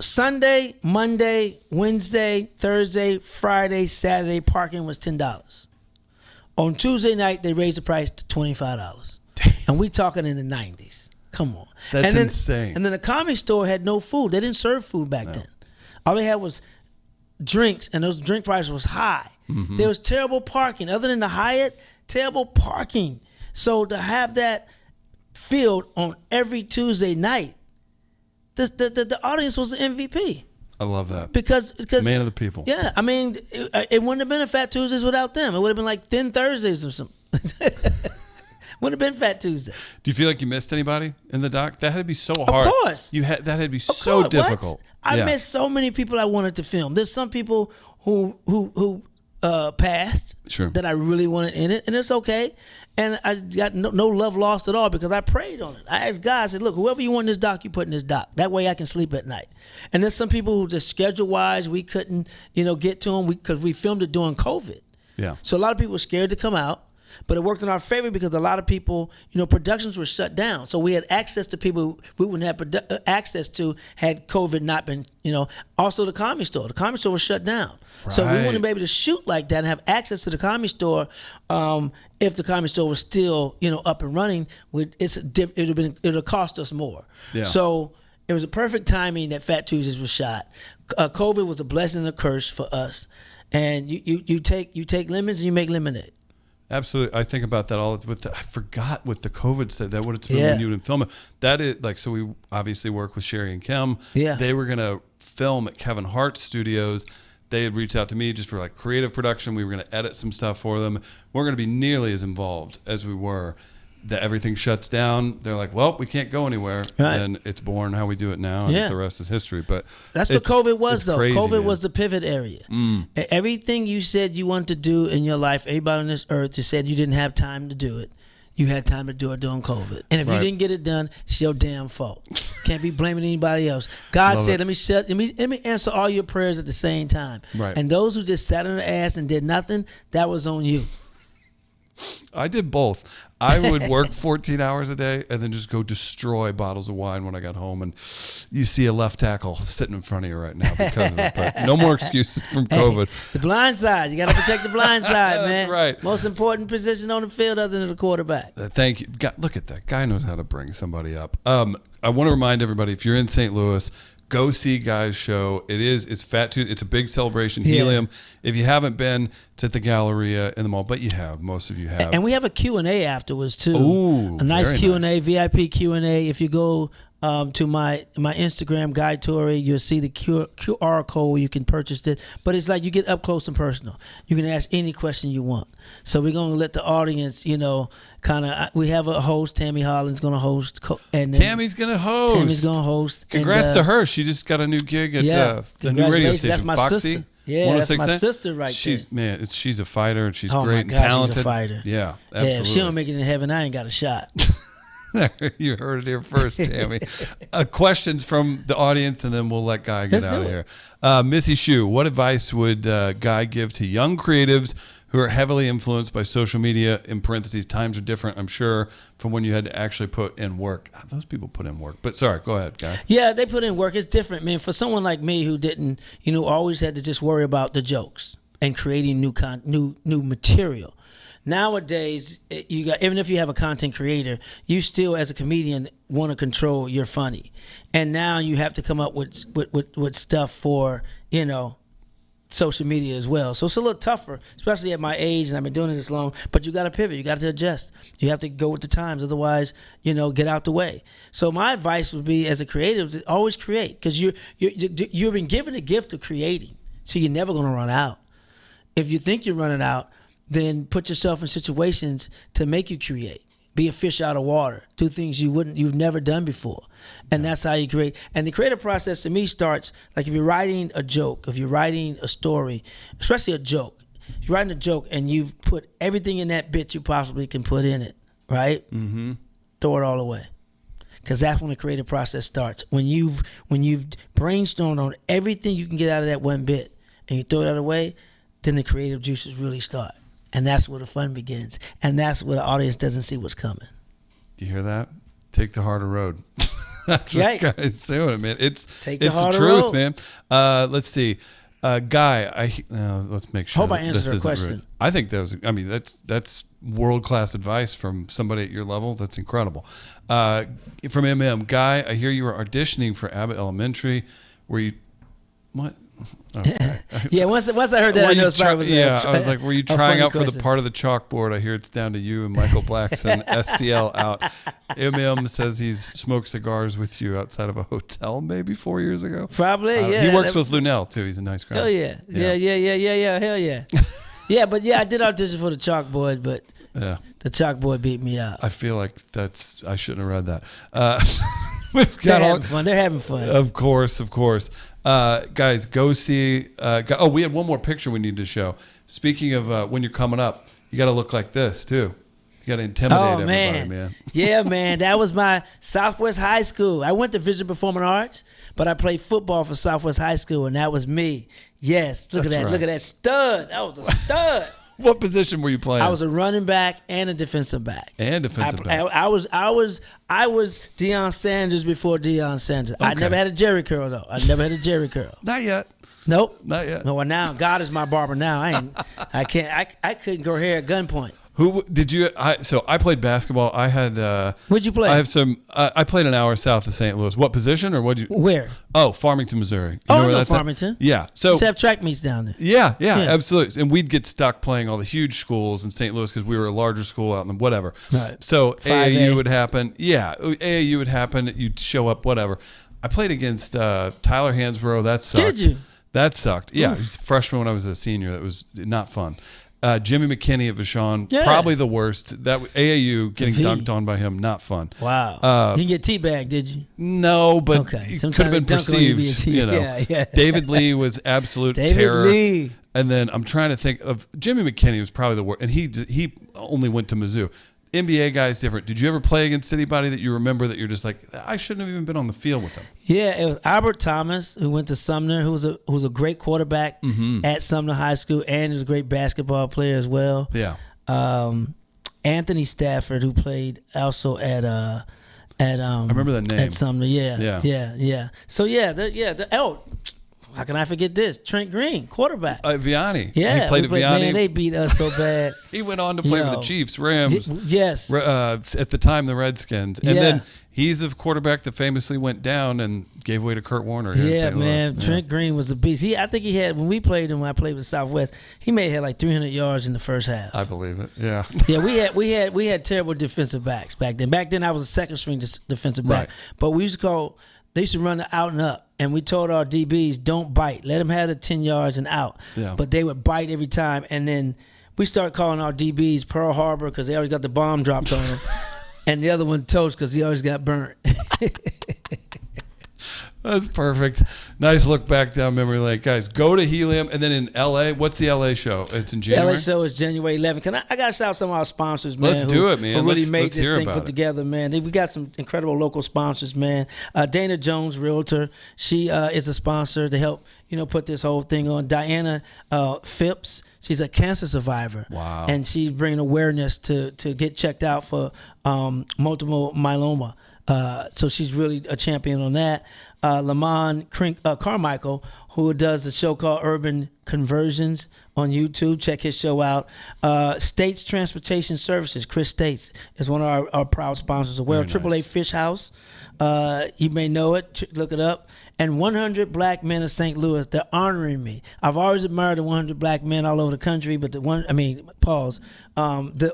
Sunday, Monday, Wednesday, Thursday, Friday, Saturday, parking was $10. On Tuesday night, they raised the price to $25. And we talking in the 90s. Come on. That's insane. And then the Comedy Store had no food. They didn't serve food back then. All they had was drinks, and those drink prices was high. Mm-hmm. There was terrible parking. Other than the Hyatt, terrible parking. So to have that filled on every Tuesday night, the audience was the MVP. I love that. Because man of the people. Yeah, I mean, it wouldn't have been a Phat Tuesdays without them. It would have been like Thin Thursdays or something. Wouldn't have been Phat Tuesday. Do you feel like you missed anybody in the doc? That had to be so hard. Of course. That had to be so difficult. I missed so many people I wanted to film. There's some people who passed that I really wanted in it, and it's okay. And I got no love lost at all because I prayed on it. I asked God, I said, look, whoever you want in this doc, you put in this doc. That way I can sleep at night. And there's some people who just schedule-wise, we couldn't, get to them because we filmed it during COVID. Yeah. So a lot of people were scared to come out. But it worked in our favor because a lot of people, productions were shut down. So we had access to people we wouldn't have access to had COVID not been, Also the Comedy Store. The Comedy Store was shut down. Right. So we wouldn't be able to shoot like that and have access to the Comedy Store if the Comedy Store was still, up and running. It would have cost us more. Yeah. So it was a perfect timing that Phat Tuesdays was shot. COVID was a blessing and a curse for us. And you take lemons and you make lemonade. Absolutely. I think about that all I forgot what the COVID said. That would have been when you would film it. That is so we obviously work with Sherri and Kim. Yeah. They were gonna film at Kevin Hart's studios. They had reached out to me just for creative production. We were gonna edit some stuff for them. We weren't gonna be nearly as involved as we were. That everything shuts down. They're like, well, we can't go anywhere. Right. And it's born how we do it now, and the rest is history. But that's what COVID was, though. Crazy, COVID was the pivot area. Everything you said you wanted to do in your life, everybody on this earth just said you didn't have time to do it. You had time to do it during COVID. And if you didn't get it done, it's your damn fault. Can't be blaming anybody else. God said, let me answer all your prayers at the same time. Right. And those who just sat on their ass and did nothing, that was on you. I did both. I would work 14 hours a day and then just go destroy bottles of wine when I got home. And you see a left tackle sitting in front of you right now because of it. But no more excuses from COVID. The blind side. You got to protect the blind side, man. That's right. Most important position on the field other than the quarterback. Thank you. God, look at that. Guy knows how to bring somebody up. I want to remind everybody, if you're in St. Louis, Go see Guy's show. It's Phat Tuesdays. It's a big celebration. Yeah. Helium. If you haven't been, it's at the Galleria in the mall, but you have. Most of you have. And we have a Q&A afterwards too. Ooh, a nice very Q&A, nice. VIP Q&A. If you go to my Instagram, Guy Torry, you'll see the QR code where you can purchase it. But it's like you get up close and personal. You can ask any question you want. So we're going to let the audience, we have a host. Tammy Holland's going to host. And then Tammy's going to host. Tammy's going to host. Congrats to her. She just got a new gig at the new radio station, That's my Foxy. sister. Yeah, that's my sister right she's, there. Man, she's a fighter, and she's Oh great my and God, talented. she's a fighter. Yeah, absolutely. Yeah, if she don't make it in heaven, I ain't got a shot. You heard it here first, Tammy. Questions from the audience, and then we'll let Guy get out of here. Missy Shue, what advice would Guy give to young creatives who are heavily influenced by social media? In parentheses, times are different, I'm sure, from when you had to actually put in work. Those people put in work. But sorry, go ahead, Guy. Yeah, they put in work. It's different, man. For someone like me who didn't, always had to just worry about the jokes and creating new material. Nowadays, even if you have a content creator, you still, as a comedian, want to control your funny, and now you have to come up with stuff for social media as well. So it's a little tougher, especially at my age, and I've been doing it this long. But you got to pivot, you got to adjust, you have to go with the times, otherwise, get out the way. So my advice would be, as a creative, to always create, because you've been given a gift of creating, so you're never going to run out. If you think you're running out, then put yourself in situations to make you create. Be a fish out of water. Do things you've never done before. And that's how you create. And the creative process to me starts, like if you're writing a joke, if you're writing a story, especially a joke. If you're writing a joke and you've put everything in that bit you possibly can put in it, right? Mm-hmm. Throw it all away. Because that's when the creative process starts. When you've brainstormed on everything you can get out of that one bit and you throw that away, then the creative juices really start. And that's where the fun begins. And that's where the audience doesn't see what's coming. Do you hear that? Take the harder road. That's right. What Guy's doing, man. It's the harder truth, road. Man. Let's see. Guy, let's make sure. Hope I answered her question. Rude. I think that's world-class advice from somebody at your level. That's incredible. From MM, Guy, I hear you were auditioning for Abbott Elementary. Were you, what? Okay. Yeah, once I heard that, I know it was I was like, were you trying out question. for the part of the chalkboard? I hear it's down to you and Michael Blackson. STL out. MM says he's smoked cigars with you outside of a hotel maybe 4 years ago. Probably, yeah. He works with Lunel, too. He's a nice guy. Hell yeah. Yeah, hell yeah. Yeah, but yeah, I did audition for the chalkboard, but the chalkboard beat me out. I feel like I shouldn't have read that. We've got They're having fun. Of course. Guys, go see. We had one more picture we need to show. Speaking of when you're coming up, you got to look like this too. You got to intimidate everybody, man. Yeah, man. That was my Southwest High School. I went to Vision Performing Arts, but I played football for Southwest High School, and that was me. Yes, look at that. Right. Look at that stud. That was a stud. What position were you playing? I was a running back and a defensive back. I was Deion Sanders before Deion Sanders. Okay. I never had a Jerry curl though. Not yet. Nope. Not yet. No, well now God is my barber now. I couldn't grow hair at gunpoint. Who did you? So I played basketball. I had. Where'd you play? I have some. I played an hour south of St. Louis. What position or what? Where? Oh, Farmington, Missouri. You know where that's Farmington. At? Yeah. So just have track meets down there. Yeah, absolutely. And we'd get stuck playing all the huge schools in St. Louis because we were a larger school out in the whatever. Right. So 5A. AAU would happen. Yeah, AAU would happen. You'd show up. Whatever. I played against Tyler Hansborough. That sucked. Did you? That sucked. Yeah, he was a freshman when I was a senior. That was not fun. Jimmy McKinney at Vashon, probably the worst. That AAU getting dunked on by him, not fun. Wow. You didn't get teabagged, did you? No, but it could have been perceived. Yeah. David Lee was absolute terror. Lee. And then I'm trying to think of Jimmy McKinney was probably the worst, and he only went to Mizzou. NBA guy is different. Did you ever play against anybody that you remember that you're just like, I shouldn't have even been on the field with him? Yeah, it was Albert Thomas, who went to Sumner, who was a great quarterback at Sumner High School, and was a great basketball player as well. Yeah. Anthony Stafford, who played also at I remember that name at Sumner. Yeah. So how can I forget this? Trent Green, quarterback. Vianney. Yeah, he played at Vianney. Man, they beat us so bad. He went on to play for the Chiefs, Rams. Yes. At the time, the Redskins. And then he's the quarterback that famously went down and gave way to Kurt Warner here in St. Man. Louis. Trent Green was a beast. I think he had, when we played him, when I played with Southwest, he may have had like 300 yards in the first half. I believe it. Yeah. Yeah, we had terrible defensive backs back then. Back then, I was a second string defensive back. Right. But we used to call, they used to run the out and up. And we told our DBs, don't bite. Let them have the 10 yards and out. Yeah. But they would bite every time. And then we started calling our DBs Pearl Harbor because they always got the bomb dropped on them. And the other one Toast because he always got burnt. That's perfect. Nice look back down memory lane. Guys, go to Helium. And then in L.A., what's the L.A. show? It's in January? LA show is January 11th. I got to shout out some of our sponsors, man. Let's do it, man. Who really Let's made this hear thing about put it. together, man. We got some incredible local sponsors, man. Dana Jones, realtor. She is a sponsor to help, put this whole thing on. Diana Phipps. She's a cancer survivor. Wow. And she's bringing awareness to get checked out for multiple myeloma. So she's really a champion on that. Lamont Carmichael, who does the show called Urban Conversions on YouTube. Check his show out. States Transportation Services, Chris States, is one of our proud sponsors as well. Very AAA nice. Fish House. You may know it. Look it up. And 100 Black Men of St. Louis. They're honoring me. I've always admired the 100 Black men all over the country, but the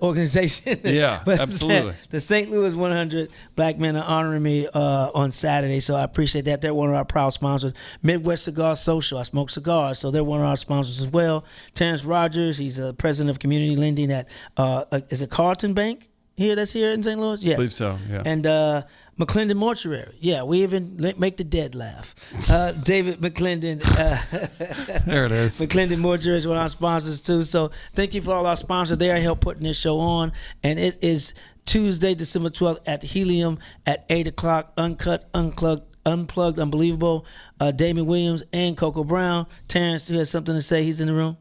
organization. Yeah, But absolutely. The St. Louis 100 Black men are honoring me on Saturday, so I appreciate that. They're one of our proud sponsors. Midwest Cigar Social. I smoke cigars, so they're one of our sponsors as well. Terrence Rogers, he's a president of community lending at, is it Carlton Bank? That's here in St. Louis? Yes. I believe so, yeah. And McClendon Mortuary. Yeah, we even make the dead laugh. David McClendon. There it is. McClendon Mortuary is one of our sponsors too. So thank you for all our sponsors there. Help putting this show on. And it is Tuesday, December 12th at Helium at 8 o'clock. Uncut, Unplugged, Unbelievable. Damon Williams and Coco Brown. Terrence, you has something to say? He's in the room.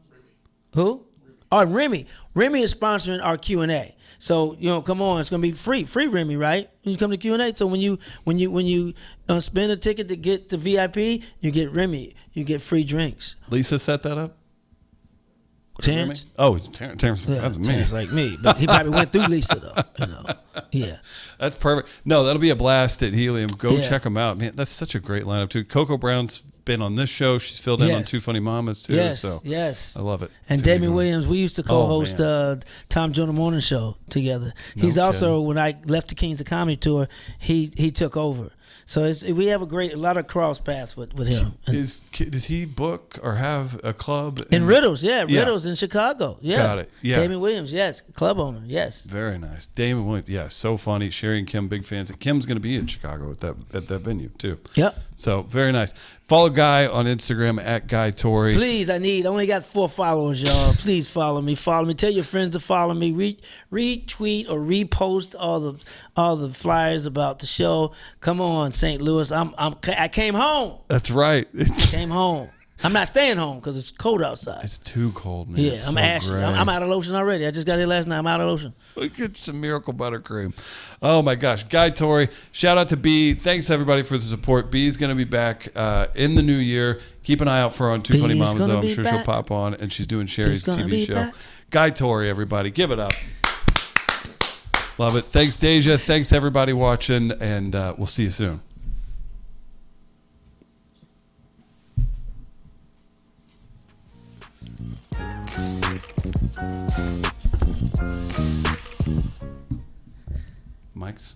Who? Oh, Remy. Remy is sponsoring our Q&A. So, come on, it's gonna be free Remy, right? When you come to Q&A. So when you spend a ticket to get to VIP, you get Remy. You get free drinks. Lisa set that up? Terrence? Oh, Terrence. Yeah, That's me. Terrence like me, but he probably went through Lisa though. Yeah. That's perfect. No, that'll be a blast at Helium. Go Yeah. check them out, man. That's such a great lineup too. Coco Brown's been on this show. She's filled in on Yes. Two Funny Mamas too. Yes. So Yes. I love it. And See what Damon you're doing. Williams, we used to co-host Tom Jones Morning Show together. He's also, kidding. when I left the Kings of Comedy tour, he took over. So we have a lot of cross paths with him. Does he book or have a club In Riddles, Riddles in Chicago. Yeah. Got it. Yeah. Damon Williams, yes. Club owner, yes. Very nice. Damon Williams, yeah, so funny. Sherri and Kim, big fans. Kim's going to be in Chicago at that venue too. Yep. So very nice. Follow Guy on Instagram at Guy Torry. Please, I only got 4 followers, y'all. Please follow me. Follow me. Tell your friends to follow me. Retweet or repost all the flyers about the show. Come on, St. Louis. I came home. That's right. Came home. I'm not staying home because it's cold outside. It's too cold, man. Yeah, It's I'm so ashy. gray. I'm out of lotion already. I just got here last night. I'm out of lotion. Get some Miracle Buttercream. Oh my gosh, Guy Torry. Shout out to B. Thanks everybody for the support. B's going to be back in the new year. Keep an eye out for her on Two Funny B's Mamas, gonna though. I'm be sure she'll back. pop on, and she's doing Sherri's B's gonna TV be show. back. Guy Torry, everybody, give it up. Love it. Thanks, Deja. Thanks to everybody watching, and we'll see you soon. Mike's.